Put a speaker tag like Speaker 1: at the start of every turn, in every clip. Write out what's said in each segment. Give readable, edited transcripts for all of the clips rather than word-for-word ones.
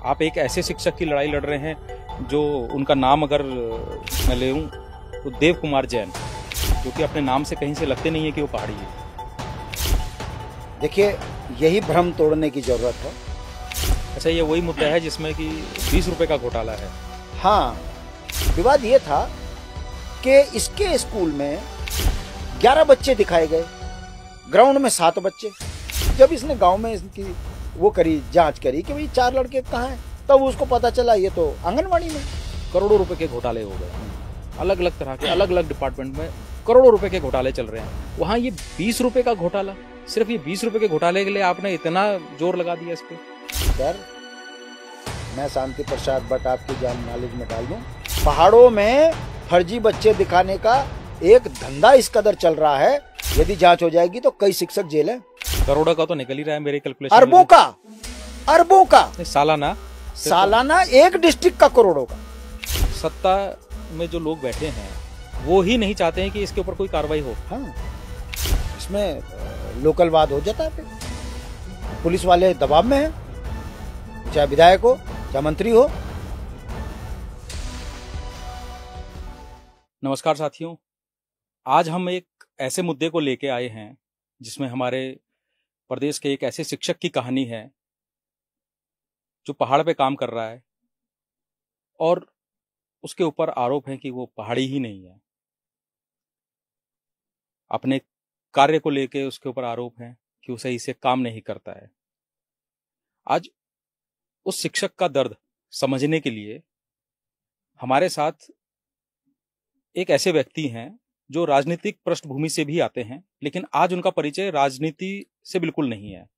Speaker 1: आप एक ऐसे शिक्षक की लड़ाई लड़ रहे हैं जो उनका नाम अगर मैं ले लूं तो देव कुमार जैन, जो कि अपने नाम से कहीं से लगते नहीं है कि वो पहाड़ी है।
Speaker 2: देखिए, यही भ्रम तोड़ने की जरूरत है।
Speaker 1: अच्छा, ये वही मुद्दा है जिसमें कि 20 रुपए का घोटाला है।
Speaker 2: हाँ, विवाद ये था कि इसके स्कूल में 11 बच्चे दिखाए गए, ग्राउंड में 7 बच्चे। जब इसने गांव में इसकी वो करी, जांच करी कि भाई 4 लड़के कहाँ हैं, तब उसको पता चला ये तो आंगनवाड़ी में।
Speaker 1: करोड़ों रुपए के घोटाले हो गए, अलग अलग तरह के, अलग अलग डिपार्टमेंट में करोड़ों रुपए के घोटाले चल रहे हैं। वहाँ ये 20 रुपए का घोटाला, सिर्फ ये 20 रुपए के घोटाले के लिए आपने इतना जोर लगा दिया इस पे।
Speaker 2: सर, मैं शांति प्रसाद भट्ट आपकी जान नॉलेज में डाल दूं, पहाड़ों में फर्जी बच्चे दिखाने का एक धंधा इस कदर चल रहा है, यदि जांच हो जाएगी तो कई शिक्षक जेल है।
Speaker 1: करोड़ों का तो निकल ही रहा है मेरे कैलकुलेशन।
Speaker 2: अरबों का सालाना एक डिस्ट्रिक्ट का करोड़ों का।
Speaker 1: सत्ता में जो लोग बैठे हैं वो ही नहीं चाहते हैं कि इसके ऊपर कोई कार्रवाई हो।
Speaker 2: हाँ, इसमें लोकलवाद हो जाता है। फिर पुलिस वाले दबाव में हैं, चाहे विधायक हो चाहे मंत्री हो।
Speaker 1: नमस्कार साथियों, आज हम एक ऐसे मुद्दे को लेके आए हैं जिसमें हमारे प्रदेश के एक ऐसे शिक्षक की कहानी है जो पहाड़ पे काम कर रहा है और उसके ऊपर आरोप है कि वो पहाड़ी ही नहीं है। अपने कार्य को लेके उसके ऊपर आरोप है कि वो सही से काम नहीं करता है। आज उस शिक्षक का दर्द समझने के लिए हमारे साथ एक ऐसे व्यक्ति हैं जो राजनीतिक पृष्ठभूमि से भी आते हैं, लेकिन आज उनका परिचय राजनीति से बिल्कुल नहीं है।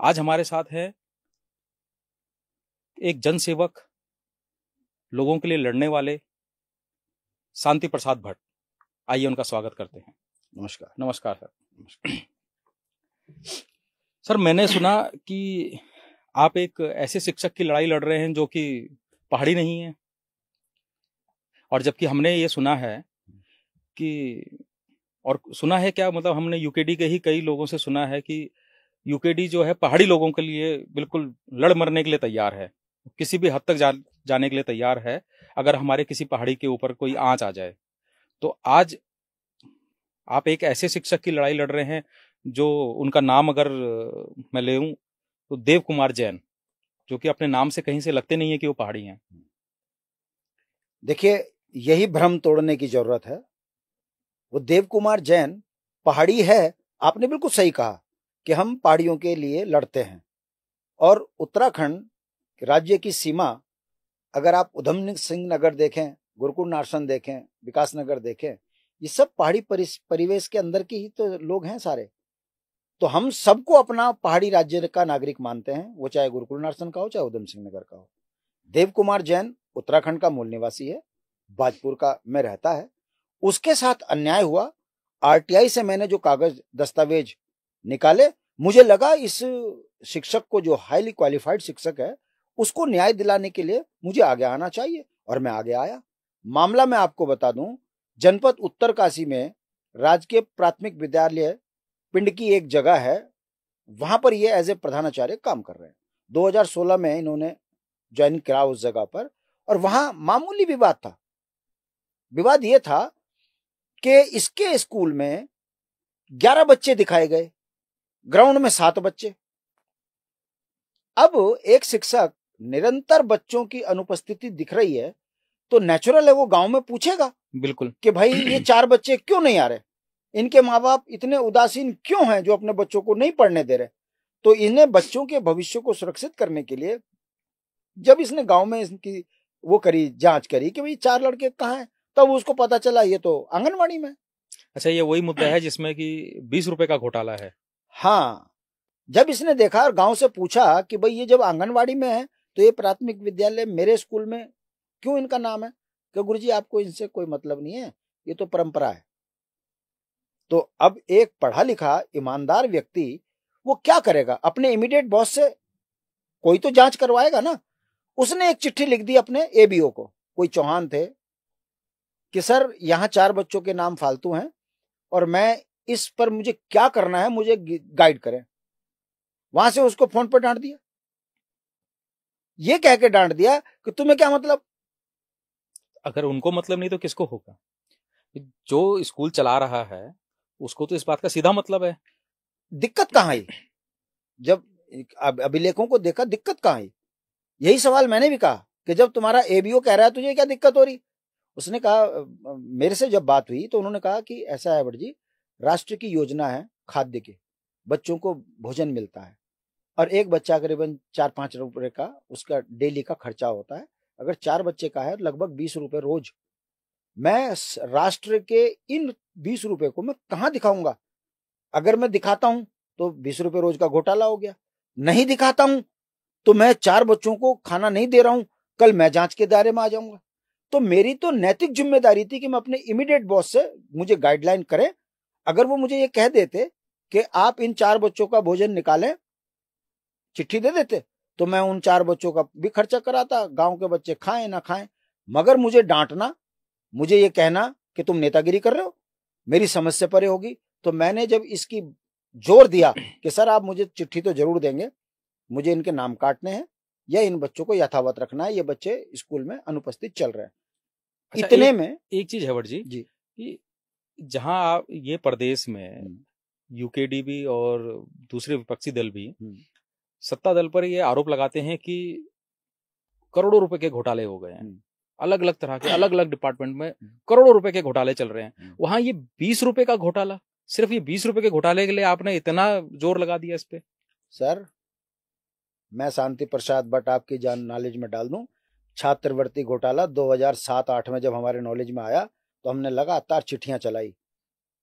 Speaker 1: आज हमारे साथ है एक जनसेवक, लोगों के लिए लड़ने वाले शांति प्रसाद भट्ट। आइए उनका स्वागत करते हैं।
Speaker 2: नमस्कार।
Speaker 1: नमस्कार सर। सर, मैंने सुना कि आप एक ऐसे शिक्षक की लड़ाई लड़ रहे हैं जो कि पहाड़ी नहीं है, और जबकि हमने ये सुना है कि, और सुना है क्या, मतलब हमने यूकेडी के ही कई लोगों से सुना है कि यूकेडी जो है पहाड़ी लोगों के लिए बिल्कुल लड़ मरने के लिए तैयार है, किसी भी हद तक जाने के लिए तैयार है अगर हमारे किसी पहाड़ी के ऊपर कोई आंच आ जाए। तो आज आप एक ऐसे शिक्षक की लड़ाई लड़ रहे हैं जो उनका नाम अगर मैं ले लूं तो देव कुमार जैन, जो कि अपने नाम से कहीं से लगते नहीं है कि वो पहाड़ी हैं।
Speaker 2: देखिए, यही भ्रम तोड़ने की जरूरत है। वो देव कुमार जैन पहाड़ी है, आपने बिल्कुल सही कहा कि हम पहाड़ियों के लिए लड़ते हैं। और उत्तराखंड राज्य की सीमा अगर आप उधम सिंह नगर देखें, गुरुकुल नारसन देखें, विकास नगर देखें, ये सब पहाड़ी परिवेश के अंदर के ही तो लोग हैं सारे। तो हम सबको अपना पहाड़ी राज्य का नागरिक मानते हैं, वो चाहे गुरुकुल नारसन का हो चाहे उधम सिंह नगर का हो। देव कुमार जैन उत्तराखंड का मूल निवासी है, बाजपुर का में रहता है। उसके साथ अन्याय हुआ। आरटीआई से मैंने जो कागज दस्तावेज निकाले, मुझे लगा इस शिक्षक को, जो हाईली क्वालिफाइड शिक्षक है, उसको न्याय दिलाने के लिए मुझे आगे आना चाहिए, और मैं आगे आया। मामला मैं आपको बता दूं, जनपद उत्तरकाशी में राजकीय प्राथमिक विद्यालय पिंड की एक जगह है, वहां पर ये एज ए प्रधानाचार्य काम कर रहे हैं। 2016 में इन्होंने ज्वाइन करा उस जगह पर, और वहां मामूली विवाद था। विवाद ये था कि इसके स्कूल में 11 बच्चे दिखाए गए, ग्राउंड में 7 बच्चे। अब एक शिक्षक निरंतर बच्चों की अनुपस्थिति दिख रही है तो नेचुरल है वो गांव में पूछेगा
Speaker 1: बिल्कुल
Speaker 2: कि भाई ये 4 बच्चे क्यों नहीं आ रहे, इनके माँ बाप इतने उदासीन क्यों हैं जो अपने बच्चों को नहीं पढ़ने दे रहे। तो इन्हें बच्चों के भविष्य को सुरक्षित करने के लिए जब इसने गांव में इसकी वो करी, जांच करी कि भाई 4 लड़के कहाँ हैं, तब उसको पता चला ये तो आंगनवाड़ी में।
Speaker 1: अच्छा, ये वही मुद्दा है जिसमें कि 20 रुपए का घोटाला है।
Speaker 2: हाँ, जब इसने देखा और गांव से पूछा कि भाई ये जब आंगनवाड़ी में है तो ये प्राथमिक विद्यालय मेरे स्कूल में क्यों इनका नाम है, कि गुरुजी आपको इनसे कोई मतलब नहीं है, ये तो परंपरा है। तो अब एक पढ़ा लिखा ईमानदार व्यक्ति वो क्या करेगा, अपने इमीडिएट बॉस से कोई तो जांच करवाएगा ना। उसने एक चिट्ठी लिख दी अपने एबीओ को, कोई चौहान थे, कि सर यहाँ 4 बच्चों के नाम फालतू हैं और मैं इस पर मुझे क्या करना है, मुझे गाइड करें। वहां से उसको फोन पर डांट दिया। ये कह के डांट दिया कि तुम्हें क्या मतलब।
Speaker 1: अगर उनको मतलब नहीं तो किसको होगा? जो स्कूल चला रहा है उसको तो इस बात का सीधा मतलब है।
Speaker 2: दिक्कत कहाँ आई? जब अभिलेखों को देखा, दिक्कत कहाँ आई? यही सवाल मैंने भी कहा कि जब तुम्हारा एबीओ कह रहा है तुझे क्या दिक्कत हो रही? उसने कहा, मेरे से जब बात हुई तो उन्होंने कहा कि ऐसा है बट जी, राष्ट्र की योजना है खाद्य की, बच्चों को भोजन मिलता है और एक बच्चा करीबन 4-5 रुपए का उसका डेली का खर्चा होता है। अगर 4 बच्चे का है लगभग 20 रुपए रोज। मैं राष्ट्र के इन 20 रुपए को मैं कहाँ दिखाऊंगा? अगर मैं दिखाता हूं तो 20 रुपए रोज का घोटाला हो गया। नहीं दिखाता हूं तो मैं 4 बच्चों को खाना नहीं दे रहा हूं, कल मैं जांच के दायरे में आ जाऊंगा। तो मेरी तो नैतिक जिम्मेदारी थी कि मैं अपने इमीडिएट बॉस से मुझे गाइडलाइन करें। अगर वो मुझे ये कह देते कि आप इन 4 बच्चों का भोजन निकालें, चिट्ठी दे देते, तो मैं उन 4 बच्चों का भी खर्चा कराता, गांव के बच्चे खाएं ना खाएं। मगर मुझे डांटना, मुझे ये कहना कि तुम नेतागिरी कर रहे हो, मेरी समझ से परे होगी। तो मैंने जब इसकी जोर दिया कि सर आप मुझे चिट्ठी तो जरूर देंगे, मुझे इनके नाम काटने हैं या इन बच्चों को यथावत रखना है, ये बच्चे स्कूल में अनुपस्थित चल रहे हैं।
Speaker 1: अच्छा,
Speaker 2: इतने में
Speaker 1: एक चीज है भट्ट जी
Speaker 2: जी
Speaker 1: कि जहां आप ये प्रदेश में यूकेडीबी और दूसरे विपक्षी दल भी सत्ता दल पर ये आरोप लगाते हैं कि करोड़ों रुपए के घोटाले हो गए हैं, अलग अलग तरह के अलग अलग डिपार्टमेंट में करोड़ों रुपए के घोटाले चल रहे हैं। वहां ये 20 रुपए का घोटाला, सिर्फ ये 20 रुपए के घोटाले के लिए आपने इतना जोर लगा दिया इस पे?
Speaker 2: सर, मैं शांति प्रसाद भट्ट आपकी जान नॉलेज में डाल दूं, छात्रवृत्ति घोटाला 2007-8 में जब हमारे नॉलेज में आया तो हमने लगातार चिट्ठियां चलाई,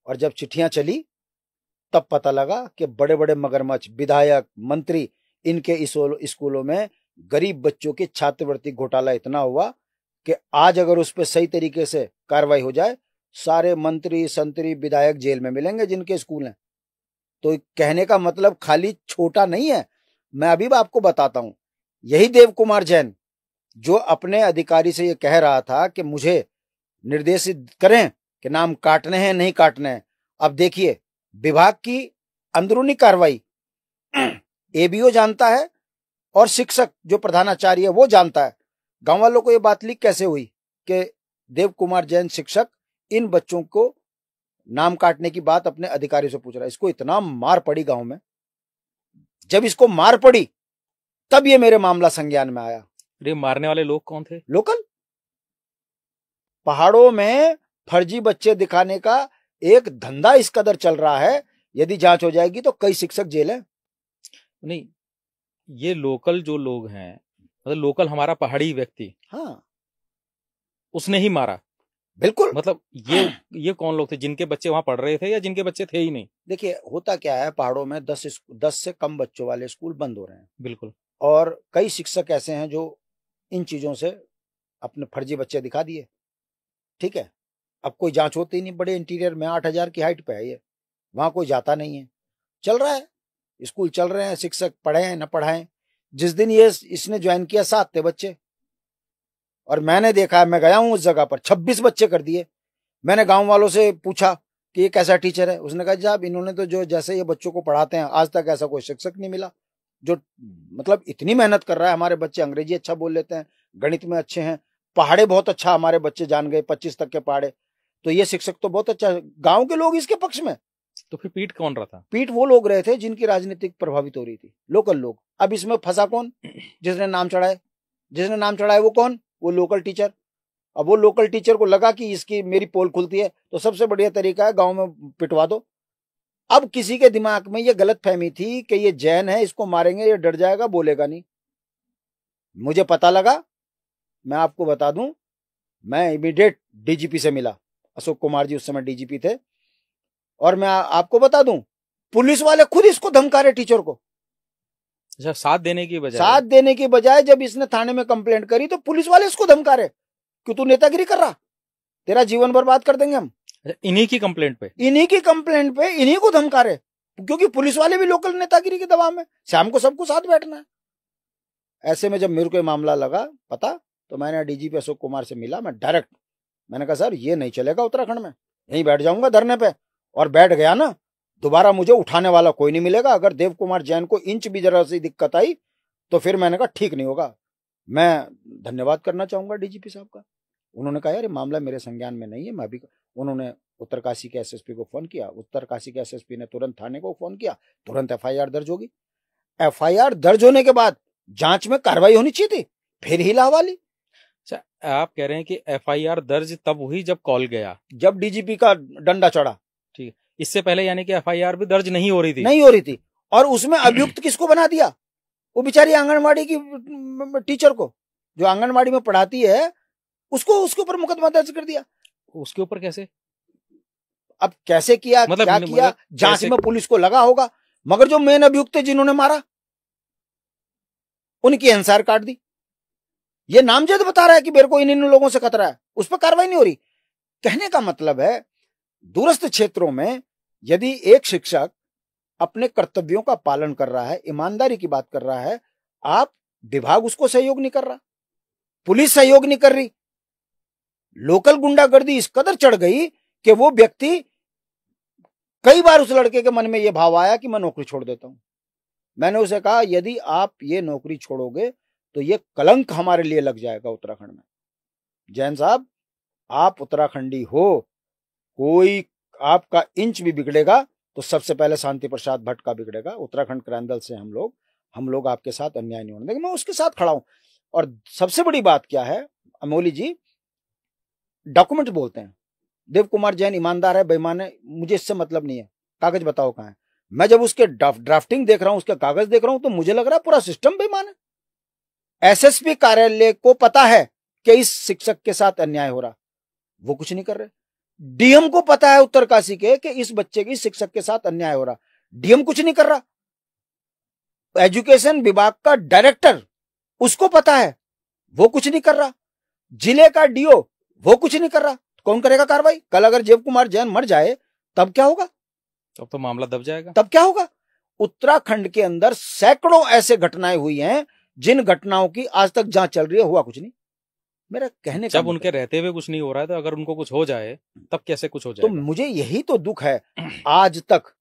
Speaker 2: और जब चिट्ठियां चली तब पता लगा कि बड़े बड़े मगरमच्छ, विधायक, मंत्री, इनके स्कूलों में गरीब बच्चों की छात्रवृत्ति घोटाला इतना हुआ कि आज अगर उस पर सही तरीके से कार्रवाई हो जाए, सारे मंत्री, संतरी, विधायक जेल में मिलेंगे जिनके स्कूल हैं। तो कहने का मतलब खाली छोटा नहीं है। मैं अभी भी आपको बताता हूं, यही देव कुमार जैन जो अपने अधिकारी से ये कह रहा था कि मुझे निर्देशित करें कि नाम काटने हैं नहीं काटने हैं, अब देखिए विभाग की अंदरूनी कार्रवाई एबीओ जानता है और शिक्षक जो प्रधानाचार्य है वो जानता है। गांव वालों को ये बात लीक कैसे हुई कि देव कुमार जैन शिक्षक इन बच्चों को नाम काटने की बात अपने अधिकारी से पूछ रहा है? इसको इतना मार पड़ी गांव में, जब इसको मार पड़ी तब ये मेरे मामला संज्ञान में आया।
Speaker 1: ये मारने वाले लोग कौन थे?
Speaker 2: लोकल। पहाड़ों में फर्जी बच्चे दिखाने का एक धंधा इस कदर चल रहा है, यदि जांच हो जाएगी तो कई शिक्षक जेल है।
Speaker 1: नहीं, ये लोकल जो लोग हैं, मतलब लोकल हमारा पहाड़ी व्यक्ति,
Speaker 2: हाँ,
Speaker 1: उसने ही मारा?
Speaker 2: बिल्कुल।
Speaker 1: मतलब ये कौन लोग थे? जिनके बच्चे वहां पढ़ रहे थे या जिनके बच्चे थे ही नहीं?
Speaker 2: देखिए होता क्या है, पहाड़ों में 10 से कम बच्चों वाले स्कूल बंद हो रहे हैं।
Speaker 1: बिल्कुल।
Speaker 2: और कई शिक्षक ऐसे हैं जो इन चीजों से अपने फर्जी बच्चे दिखा दिए। ठीक है, अब कोई जांच होती नहीं, बड़े इंटीरियर में 8,000 की हाइट पे है ये, वहां कोई जाता नहीं है, चल रहा है, स्कूल चल रहे हैं, शिक्षक पढ़े हैं न पढ़ाएं। जिस दिन ये इसने ज्वाइन किया 7 थे बच्चे, और मैंने देखा, मैं गया हूं उस जगह पर, 26 बच्चे कर दिए। मैंने गांव वालों से पूछा कि ये कैसा टीचर है, उसने कहा साहब इन्होंने तो जो जैसे ये बच्चों को पढ़ाते हैं आज तक ऐसा कोई शिक्षक नहीं मिला जो मतलब इतनी मेहनत कर रहा है। हमारे बच्चे अंग्रेजी अच्छा बोल लेते हैं, गणित में अच्छे हैं, पहाड़े बहुत अच्छा हमारे बच्चे जान गए, 25 तक के पहाड़े, तो ये शिक्षक तो बहुत अच्छा। गांव के लोग इसके पक्ष में।
Speaker 1: तो फिर पीट कौन रहा था?
Speaker 2: पीट वो लोग रहे थे जिनकी राजनीतिक प्रभावित हो रही थी, लोकल लोग। अब इसमें फंसा कौन? जिसने नाम चढ़ाए। जिसने नाम चढ़ाए वो कौन? वो लोकल टीचर। अब वो लोकल टीचर को लगा कि इसकी मेरी पोल खुलती है तो सबसे बढ़िया तरीका है गांव में पिटवा दो। अब किसी के दिमाग में ये गलत फहमी थी कि ये जैन है, इसको मारेंगे, ये डर जाएगा, बोलेगा नहीं। मुझे पता लगा, मैं आपको बता दूं, मैं इमीडिएट डीजीपी से मिला, अशोक कुमार जी उस समय डीजीपी थे, और मैं आपको बता दूं पुलिस वाले खुद इसको धमका रहे टीचर को।
Speaker 1: अच्छा, साथ देने की
Speaker 2: बजाय जब इसने थाने में कंप्लेंट करी तो पुलिस वाले इसको धमका रहे कि तू नेतागिरी कर रहा, तेरा जीवन बर्बाद कर देंगे हम।
Speaker 1: इन्हीं की कंप्लेंट पे
Speaker 2: इन्हीं को धमका रहे, क्योंकि पुलिस वाले भी लोकल नेतागिरी के दबाव में, शाम को सबको साथ बैठना है। ऐसे में जब मेरे को मामला लगा पता, तो मैंने डीजीपी अशोक कुमार से मिला। मैंने कहा सर ये नहीं चलेगा उत्तराखंड में, यहीं बैठ जाऊंगा धरने पे। और बैठ गया ना, दोबारा मुझे उठाने वाला कोई नहीं मिलेगा। अगर देव कुमार जैन को इंच भी जरा सी दिक्कत आई तो फिर मैंने कहा ठीक नहीं होगा, मैं धन्यवाद करना चाहूंगा डीजीपी साहब का। उन्होंने कहा यार मामला मेरे संज्ञान में नहीं है, मैं भी। उन्होंने उत्तरकाशी के एसएसपी को फोन किया, उत्तरकाशी के एसएसपी ने तुरंत थाने को फोन किया, तुरंत एफआईआर दर्ज होगी। एफआईआर दर्ज होने के बाद जांच में कार्रवाई होनी चाहिए थी, फिर ही लावाली।
Speaker 1: अच्छा, आप कह रहे हैं कि एफआईआर दर्ज तब हुई जब कॉल गया,
Speaker 2: जब डीजीपी का डंडा चढ़ा।
Speaker 1: ठीक है, इससे पहले यानी कि एफआईआर भी दर्ज नहीं हो रही थी?
Speaker 2: नहीं हो रही थी। और उसमें अभियुक्त किसको बना दिया? वो बेचारी आंगनवाड़ी की टीचर को, जो आंगनवाड़ी में पढ़ाती है, उसको उसके ऊपर मुकदमा दर्ज कर दिया।
Speaker 1: उसके ऊपर कैसे?
Speaker 2: अब कैसे किया,
Speaker 1: मतलब
Speaker 2: क्या किया, जांच में पुलिस को लगा होगा, मगर जो मेन अभियुक्त थे जिन्होंने मारा, उनकी एनसीआर काट दी। ये नामजद बता रहा है कि मेरे को इन लोगों से खतरा है, उस पर कार्रवाई नहीं हो रही। कहने का मतलब है दूरस्थ क्षेत्रों में यदि एक शिक्षक अपने कर्तव्यों का पालन कर रहा है, ईमानदारी की बात कर रहा है, आप विभाग उसको सहयोग नहीं कर रहा, पुलिस सहयोग नहीं कर रही, लोकल गुंडागर्दी इस कदर चढ़ गई कि वो व्यक्ति, कई बार उस लड़के के मन में यह भाव आया कि मैं नौकरी छोड़ देता हूं। मैंने उसे कहा यदि आप ये नौकरी छोड़ोगे तो ये कलंक हमारे लिए लग जाएगा उत्तराखंड में। जैन साहब, आप उत्तराखंडी हो, कोई आपका इंच भी बिगड़ेगा तो सबसे पहले शांति प्रसाद भट्ट का बिगड़ेगा। उत्तराखंड क्रांति दल से हम लोग आपके साथ अन्याय नहीं होने देंगे, मैं उसके साथ खड़ा हूं। और सबसे बड़ी बात क्या है अमोली जी, डॉक्यूमेंट बोलते हैं, देव कुमार जैन ईमानदार है, बेईमान है, मुझे इससे मतलब नहीं है, कागज बताओ कहां है। मैं जब उसके ड्राफ्टिंग देख रहा हूं, उसके कागज देख रहा हूं, तो मुझे लग रहा है पूरा सिस्टम बेईमान है। एसएसपी कार्यालय को पता है कि इस शिक्षक के साथ अन्याय हो रहा, वो कुछ नहीं कर रहे। डीएम को पता है उत्तरकाशी के कि इस बच्चे की शिक्षक के साथ अन्याय हो रहा, डीएम कुछ नहीं कर रहा। एजुकेशन विभाग का डायरेक्टर, उसको पता है, वो कुछ नहीं कर रहा। जिले का डीओ, वो कुछ नहीं कर रहा। कौन करेगा कार्रवाई? कल अगर देव कुमार जैन मर जाए तब क्या होगा?
Speaker 1: तब तो मामला दब जाएगा।
Speaker 2: तब क्या होगा? उत्तराखंड के अंदर सैकड़ों ऐसे घटनाएं हुई हैं जिन घटनाओं की आज तक जांच चल रही है, हुआ कुछ नहीं। मेरा कहने का
Speaker 1: जब उनके रहते हुए कुछ नहीं हो रहा है तो अगर उनको कुछ हो जाए तब कैसे कुछ हो जाएगा?
Speaker 2: तो मुझे यही तो दुख है, आज तक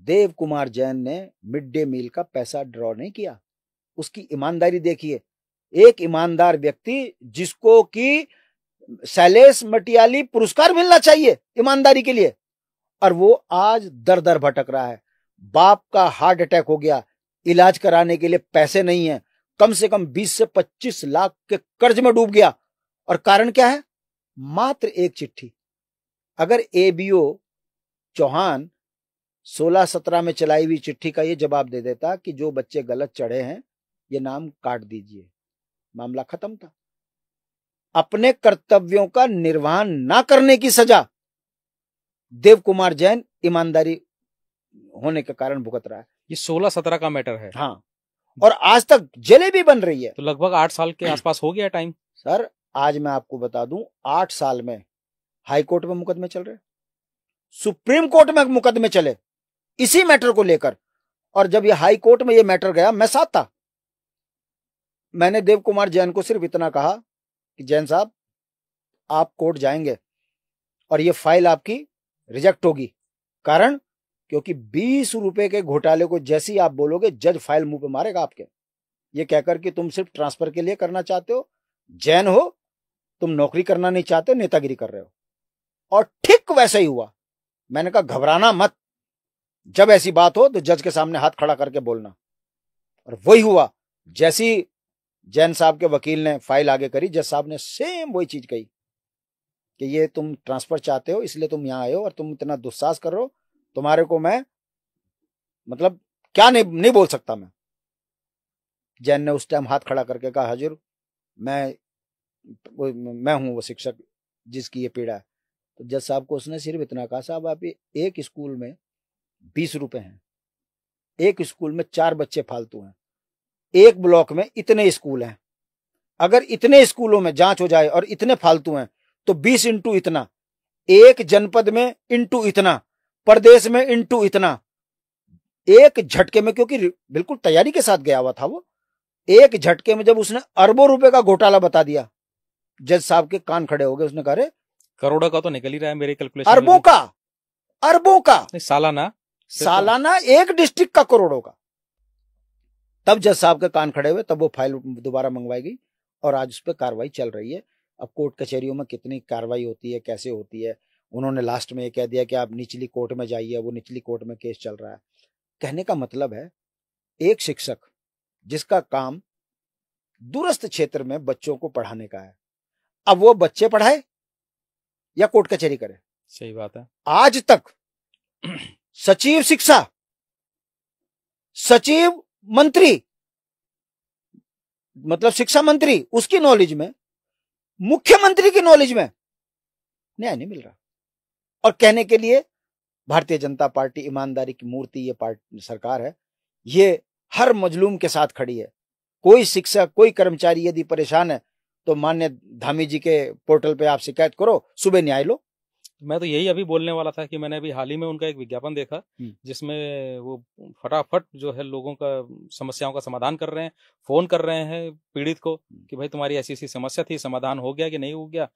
Speaker 2: देव कुमार जैन ने मिड डे मील का पैसा ड्रॉ नहीं किया। उसकी ईमानदारी देखिए, एक ईमानदार व्यक्ति जिसको कि शैलेश मटियाली पुरस्कार मिलना चाहिए ईमानदारी के लिए, और वो आज दर दर भटक रहा है। बाप का हार्ट अटैक हो गया, इलाज कराने के लिए पैसे नहीं है, कम से कम 20 से 25 लाख के कर्ज में डूब गया। और कारण क्या है? मात्र एक चिट्ठी। अगर एबीओ चौहान 16-17 में चलाई हुई चिट्ठी का ये जवाब दे देता कि जो बच्चे गलत चढ़े हैं ये नाम काट दीजिए, मामला खत्म था। अपने कर्तव्यों का निर्वहन ना करने की सजा देव कुमार जैन ईमानदारी होने के कारण भुगत रहा है।
Speaker 1: ये 16-17 का मैटर है।
Speaker 2: हाँ, और आज तक जेलें भी बन रही है।
Speaker 1: तो लगभग 8 साल के आसपास हो गया टाइम।
Speaker 2: सर, आज मैं आपको बता दूं, 8 साल में हाई कोर्ट में मुकदमे चल रहे, सुप्रीम कोर्ट में मुकदमे चले इसी मैटर को लेकर। और जब ये हाई कोर्ट में ये मैटर गया, मैं साथ था। मैंने देव कुमार जैन को सिर्फ इतना कहा कि जैन साहब, आप कोर्ट जाएंगे और ये फाइल आपकी रिजेक्ट होगी। कारण क्योंकि 20 रुपए के घोटाले को जैसे ही आप बोलोगे, जज फाइल मुंह पे मारेगा आपके, ये कहकर कि तुम सिर्फ ट्रांसफर के लिए करना चाहते हो, जैन हो, तुम नौकरी करना नहीं चाहते, नेतागिरी कर रहे हो। और ठीक वैसा ही हुआ। मैंने कहा घबराना मत, जब ऐसी बात हो तो जज के सामने हाथ खड़ा करके बोलना। और वही हुआ। जैसी जैन साहब के वकील ने फाइल आगे करी, जज साहब ने सेम वही चीज कही कि ये तुम ट्रांसफर चाहते हो, इसलिए तुम यहां आए हो और तुम इतना दुस्साहस कर रहे हो, तुम्हारे को मैं मतलब क्या नहीं बोल सकता मैं। जैन ने उस टाइम हाथ खड़ा करके कहा, हजूर मैं हूं वो शिक्षक जिसकी ये पीड़ा है। तो जज साहब को उसने सिर्फ इतना कहा, साहब आप एक स्कूल में 20 रुपए हैं, एक स्कूल में 4 बच्चे फालतू हैं, एक ब्लॉक में इतने स्कूल हैं, अगर इतने स्कूलों में जांच हो जाए और इतने फालतू हैं तो 20 इंटू इतना, एक जनपद में इंटू इतना, प्रदेश में इंटू इतना, एक झटके में, क्योंकि बिल्कुल तैयारी के साथ गया हुआ था वो, एक झटके में जब उसने अरबों रुपए का घोटाला बता दिया, जज साहब के कान खड़े हो गए। उसने कहा,
Speaker 1: करोड़ों का तो निकल ही रहा है मेरे कैलकुलेशन।
Speaker 2: अरबों का सालाना एक डिस्ट्रिक्ट का करोड़ों का। तब जज साहब के कान खड़े हुए, तब वो फाइल दोबारा मंगवाई गई और आज उस पर कार्रवाई चल रही है। अब कोर्ट कचहरियों में कितनी कार्रवाई होती है, कैसे होती है, उन्होंने लास्ट में ये कह दिया कि आप निचली कोर्ट में जाइए, वो निचली कोर्ट में केस चल रहा है। कहने का मतलब है एक शिक्षक जिसका काम दूरस्थ क्षेत्र में बच्चों को पढ़ाने का है, अब वो बच्चे पढ़ाए या कोर्ट कचहरी करे।
Speaker 1: सही बात है।
Speaker 2: आज तक सचिव शिक्षा, सचिव मंत्री, मतलब शिक्षा मंत्री, उसकी नॉलेज में, मुख्यमंत्री की नॉलेज में न्याय नहीं मिल रहा। और कहने के लिए भारतीय जनता पार्टी ईमानदारी की मूर्ति, ये पार्टी सरकार है, ये हर मजलूम के साथ खड़ी है। कोई शिक्षक, कोई कर्मचारी यदि परेशान है तो मान्य धामी जी के पोर्टल पे आप शिकायत करो, सुबह न्याय लो।
Speaker 1: मैं तो यही अभी बोलने वाला था कि मैंने अभी हाल ही में उनका एक विज्ञापन देखा जिसमें वो फटाफट जो है लोगों का समस्याओं का समाधान कर रहे हैं, फोन कर रहे हैं पीड़ित को कि भाई तुम्हारी ऐसी ऐसी समस्या थी, समाधान हो गया कि नहीं हो गया,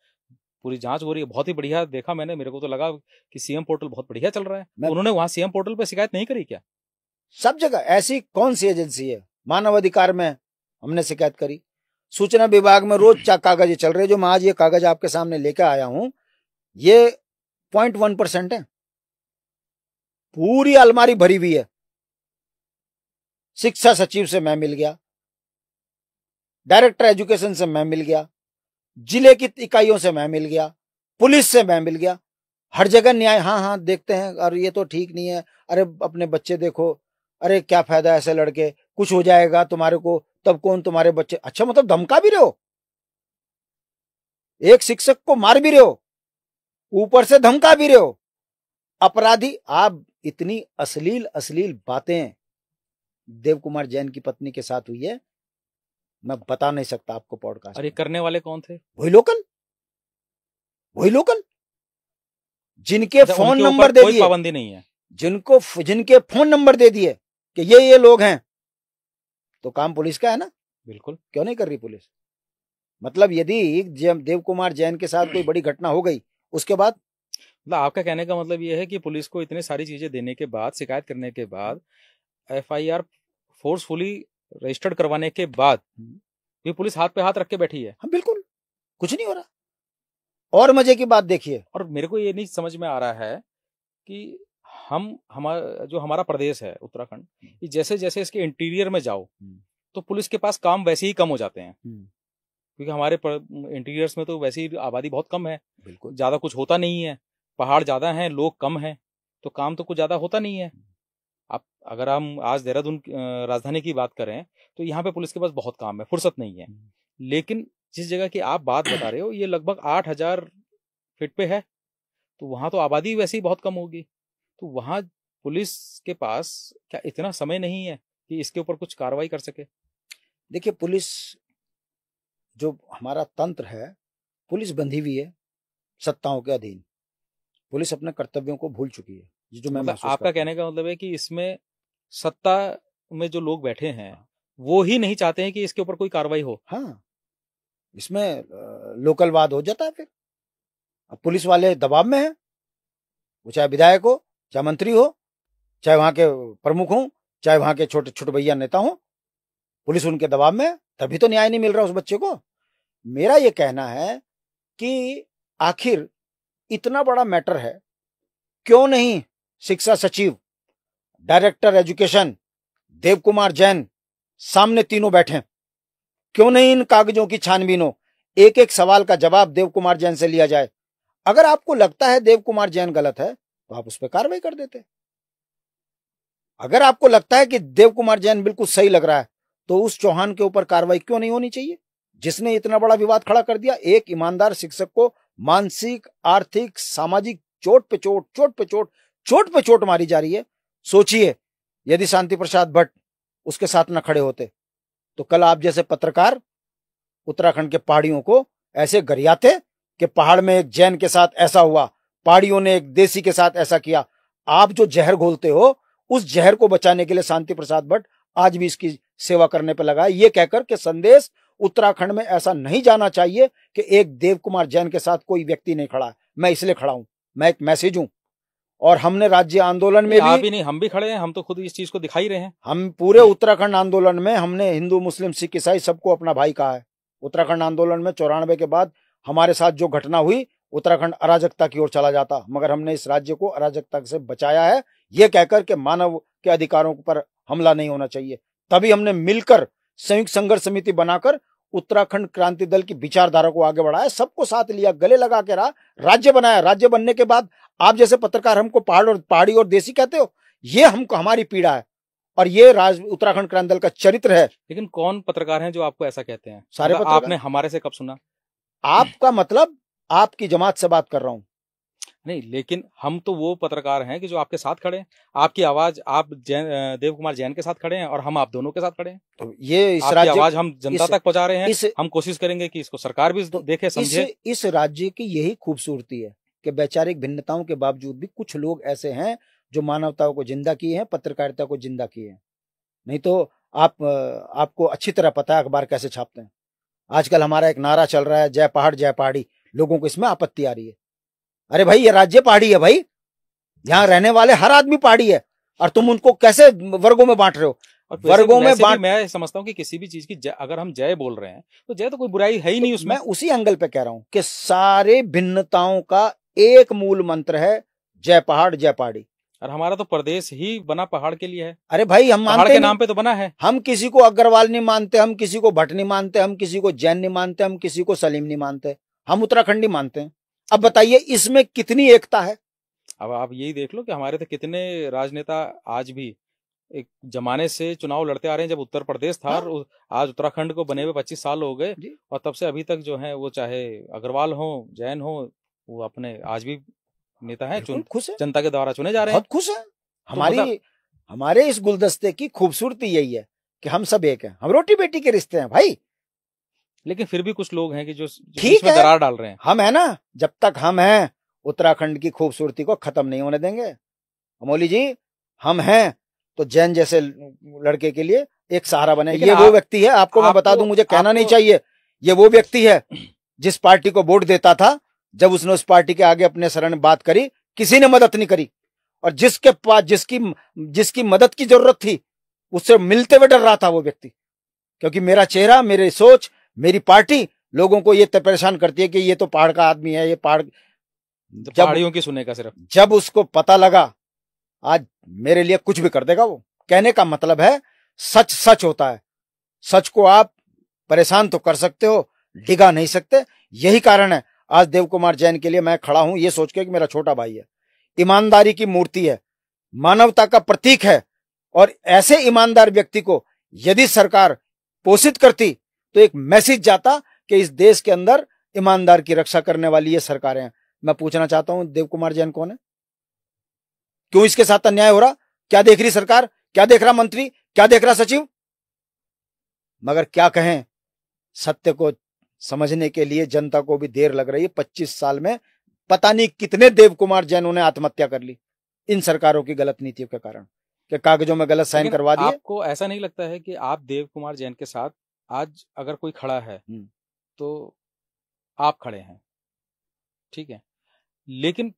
Speaker 1: पूरी जांच हो रही है। बहुत ही बढ़िया देखा मैंने, मेरे को तो लगा कि सीएम पोर्टल बहुत बढ़िया चल रहा है। उन्होंने वहां सीएम पोर्टल पे शिकायत नहीं करी क्या?
Speaker 2: सब जगह ऐसी कौन सी एजेंसी है? मानव अधिकार में हमने शिकायत करी, सूचना विभाग में रोज कागज चल रहे, जो मैं आज ये कागज आपके सामने लेकर आया हूं, ये 0.1% है, पूरी अलमारी भरी हुई है। शिक्षा सचिव से मैं मिल गया, डायरेक्टर एजुकेशन से मैं मिल गया, जिले की इकाइयों से मैं मिल गया, पुलिस से मैं मिल गया, हर जगह न्याय। हाँ देखते हैं, और ये तो ठीक नहीं है, अरे अपने बच्चे देखो, अरे क्या फायदा ऐसे लड़के, कुछ हो जाएगा तुम्हारे को, तब कौन तुम्हारे बच्चे। अच्छा, मतलब धमका भी रहे हो, एक शिक्षक को मार भी रहे हो, ऊपर से धमका भी रहे हो। अपराधी आप। इतनी अश्लील बातें देव कुमार जैन की पत्नी के साथ हुई है, मैं बता नहीं सकता आपको पॉडकास्ट।
Speaker 1: अरे करने वाले कौन थे?
Speaker 2: वही लोकल जिनके फोन नंबर दे दिए,
Speaker 1: पाबंदी नहीं है,
Speaker 2: जिनके फोन नंबर दे दिए कि ये लोग हैं, तो काम पुलिस का है ना।
Speaker 1: बिल्कुल,
Speaker 2: क्यों नहीं कर रही पुलिस? मतलब यदि देव कुमार जैन के साथ कोई बड़ी घटना हो गई, उसके बाद
Speaker 1: मतलब आपका कहने का मतलब ये है कि पुलिस को इतने सारी चीजें देने के बाद, शिकायत करने के बाद, एफआईआर फोर्सफुली रजिस्टर्ड करवाने के बाद भी पुलिस हाथ पे हाथ रख के बैठी है।
Speaker 2: हाँ बिल्कुल, कुछ नहीं हो रहा। और मजे की बात देखिए,
Speaker 1: और मेरे को ये नहीं समझ में आ रहा है कि हमारा प्रदेश है उत्तराखंड, जैसे जैसे इसके इंटीरियर में जाओ तो पुलिस के पास काम वैसे ही कम हो जाते हैं, क्योंकि हमारे इंटीरियर्स में तो वैसे ही आबादी बहुत कम है, बिल्कुल ज्यादा कुछ होता नहीं है, पहाड़ ज्यादा हैं, लोग कम हैं, तो काम तो कुछ ज्यादा होता नहीं है। आप अगर हम आज देहरादून राजधानी की बात करें तो यहाँ पे पुलिस के पास बहुत काम है, फुर्सत नहीं है। लेकिन जिस जगह की आप बात बता रहे हो, ये लगभग 8,000 फीट पे है, तो वहां तो आबादी वैसे ही बहुत कम होगी, तो वहां पुलिस के पास क्या इतना समय नहीं है कि इसके ऊपर कुछ कार्रवाई कर सके?
Speaker 2: देखिए, पुलिस जो हमारा तंत्र है, पुलिस बंधी हुई है सत्ताओं के अधीन। पुलिस अपने कर्तव्यों को भूल चुकी है, जो मैं महसूस
Speaker 1: आपका कहने का मतलब है कि इसमें सत्ता में जो लोग बैठे हैं वो ही नहीं चाहते हैं कि इसके ऊपर कोई कार्रवाई हो।
Speaker 2: हाँ, इसमें लोकलवाद हो जाता है फिर। अब पुलिस वाले दबाव में हैं, वो चाहे विधायक हो, चाहे मंत्री हो, चाहे वहां के प्रमुख हो, चाहे वहां के छोटे छोटे भैया नेता हो, पुलिस उनके दबाव में, तभी तो न्याय नहीं मिल रहा उस बच्चे को। मेरा ये कहना है कि आखिर इतना बड़ा मैटर है, क्यों नहीं शिक्षा सचिव, डायरेक्टर एजुकेशन देव कुमार जैन सामने तीनों बैठे, क्यों नहीं इन कागजों की छानबीन हो, एक एक सवाल का जवाब देव कुमार जैन से लिया जाए। अगर आपको लगता है देव कुमार जैन गलत है तो आप उस पर कार्रवाई कर देते। अगर आपको लगता है कि देव कुमार जैन बिल्कुल सही लग रहा है तो उस चौहान के ऊपर कार्रवाई क्यों नहीं होनी चाहिए, जिसने इतना बड़ा विवाद खड़ा कर दिया। एक ईमानदार शिक्षक को मानसिक, आर्थिक, सामाजिक चोट पे चोट मारी जा रही है। सोचिए, यदि शांति प्रसाद भट्ट उसके साथ न खड़े होते तो कल आप जैसे पत्रकार उत्तराखंड के पहाड़ियों को ऐसे गरियाते कि पहाड़ में एक जैन के साथ ऐसा हुआ, पहाड़ियों ने एक देसी के साथ ऐसा किया। आप जो जहर घोलते हो, उस जहर को बचाने के लिए शांति प्रसाद भट्ट आज भी इसकी सेवा करने पर लगा है, ये कहकर के संदेश उत्तराखंड में ऐसा नहीं जाना चाहिए कि एक देव कुमार जैन के साथ कोई व्यक्ति नहीं खड़ा है। मैं इसलिए खड़ा हूं, मैं एक मैसेज हूं। और हमने राज्य आंदोलन में
Speaker 1: आप ही नहीं, हम भी खड़े हैं, हम तो खुद इस चीज को दिखाई रहे हैं।
Speaker 2: हम पूरे उत्तराखंड आंदोलन में हमने हिंदू, मुस्लिम, सिख, ईसाई सबको अपना भाई कहा है। उत्तराखंड आंदोलन में 94 के बाद हमारे साथ जो घटना हुई, उत्तराखंड अराजकता की ओर चला जाता, मगर हमने इस राज्य को अराजकता से बचाया है, ये कहकर के मानव के अधिकारों पर हमला नहीं होना चाहिए। तभी हमने मिलकर संयुक्त संघर्ष समिति बनाकर उत्तराखंड क्रांति दल की विचारधारा को आगे बढ़ाया, सबको साथ लिया, गले लगा के रहा, राज्य बनाया। राज्य बनने के बाद आप जैसे पत्रकार हमको पहाड़ी और देसी कहते हो, ये हमको हमारी पीड़ा है और ये उत्तराखंड क्रांति दल का चरित्र है।
Speaker 1: लेकिन कौन पत्रकार हैं जो आपको ऐसा कहते हैं?
Speaker 2: सारे
Speaker 1: मतलब आपने हमारे से कब सुना? आपका
Speaker 2: मतलब आपकी जमात से बात कर रहा हूं।
Speaker 1: नहीं, लेकिन हम तो वो पत्रकार हैं कि जो आपके साथ खड़े हैं, आपकी आवाज आप देव कुमार जैन के साथ खड़े हैं और हम आप दोनों के साथ खड़े हैं।
Speaker 2: तो ये इस
Speaker 1: राज्य आवाज हम जनता तक पहुंचा रहे हैं। हम कोशिश करेंगे कि इसको सरकार भी देखे, समझे।
Speaker 2: इस राज्य की यही खूबसूरती है कि वैचारिक भिन्नताओं के बावजूद भी कुछ लोग ऐसे हैं जो मानवता को जिंदा किए हैं, पत्रकारिता को जिंदा किए हैं। नहीं तो आपको अच्छी तरह पता है अखबार कैसे छापते हैं। आजकल हमारा एक नारा चल रहा है, जय पहाड़ जय पहाड़ी। लोगों को इसमें आपत्ति आ रही है। अरे भाई, ये राज्य पहाड़ी है भाई, यहाँ रहने वाले हर आदमी पहाड़ी है और तुम उनको कैसे वर्गों में बांट रहे हो? वर्गों में बांट,
Speaker 1: मैं समझता हूँ कि किसी भी चीज की अगर हम जय बोल रहे हैं तो जय तो कोई बुराई है ही नहीं उसमें।
Speaker 2: मैं उसी एंगल पे कह रहा हूँ कि सारे भिन्नताओं का एक मूल मंत्र है, जय पहाड़ जय पहाड़ी।
Speaker 1: और हमारा तो प्रदेश ही बना पहाड़ के लिए है।
Speaker 2: अरे भाई, हम
Speaker 1: पहाड़ के नाम पे तो बना है।
Speaker 2: हम किसी को अग्रवाल नहीं मानते, हम किसी को भट्ट नहीं मानते, हम किसी को जैन नहीं मानते, हम किसी को सलीम नहीं मानते, हम उत्तराखंडी मानते हैं। अब बताइए इसमें कितनी एकता है?
Speaker 1: अब आप यही देख लो कि हमारे तो कितने राजनेता आज भी एक जमाने से चुनाव लड़ते आ रहे हैं। जब उत्तर प्रदेश था, हाँ? आज उत्तराखंड को बने हुए 25 साल हो गए और तब से अभी तक जो है वो चाहे अग्रवाल हो, जैन हो, वो अपने आज भी नेता है,
Speaker 2: खुश है,
Speaker 1: जनता के द्वारा चुने जा रहे हैं।
Speaker 2: बहुत खुश है। हमारे इस गुलदस्ते की खूबसूरती यही है कि हम सब एक हैं, हम रोटी बेटी के रिश्ते हैं भाई।
Speaker 1: लेकिन फिर भी कुछ लोग हैं कि जो इसमें दरार डाल रहे हैं।
Speaker 2: हम है ना, जब तक हम हैं उत्तराखंड की खूबसूरती को खत्म नहीं होने देंगे। अमोली जी, हम हैं तो जैन जैसे लड़के के लिए एक सहारा बने। ये वो व्यक्ति है, आपको मैं बता दूं, मुझे कहना नहीं चाहिए, ये वो व्यक्ति है जिस पार्टी को वोट देता था, जब उसने उस पार्टी के आगे अपने शरण में बात करी, किसी ने मदद नहीं करी, और जिसके पास जिसकी मदद की जरूरत थी उससे मिलते हुए डर रहा था वो व्यक्ति। क्योंकि मेरा चेहरा, मेरी सोच, मेरी पार्टी लोगों को ये परेशान करती है कि ये तो पहाड़ का आदमी है, ये पहाड़
Speaker 1: पहाड़ियों की सुनेगा सिर्फ।
Speaker 2: जब उसको पता लगा आज मेरे लिए कुछ भी कर देगा वो। कहने का मतलब है सच सच होता है, सच को आप परेशान तो कर सकते हो, डिगा नहीं सकते। यही कारण है आज देव कुमार जैन के लिए मैं खड़ा हूं, ये सोच के कि मेरा छोटा भाई है, ईमानदारी की मूर्ति है, मानवता का प्रतीक है। और ऐसे ईमानदार व्यक्ति को यदि सरकार पोषित करती तो एक मैसेज जाता कि इस देश के अंदर ईमानदार की रक्षा करने वाली ये सरकारें हैं। मैं पूछना चाहता हूं, देव कुमार जैन कौन है? क्यों इसके साथ अन्याय हो रहा? क्या देख रही सरकार? क्या देख रहा मंत्री? क्या देख रहा सचिव? मगर क्या कहें, सत्य को समझने के लिए जनता को भी देर लग रही है। 25 साल में पता नहीं कितने देव कुमार जैनों ने आत्महत्या कर ली इन सरकारों की गलत नीतियों के कारण, कि कागजों में गलत साइन करवा दिए।
Speaker 1: आपको ऐसा नहीं लगता है कि आप देव कुमार जैन के साथ आज अगर कोई खड़ा है तो आप खड़े हैं, ठीक है, लेकिन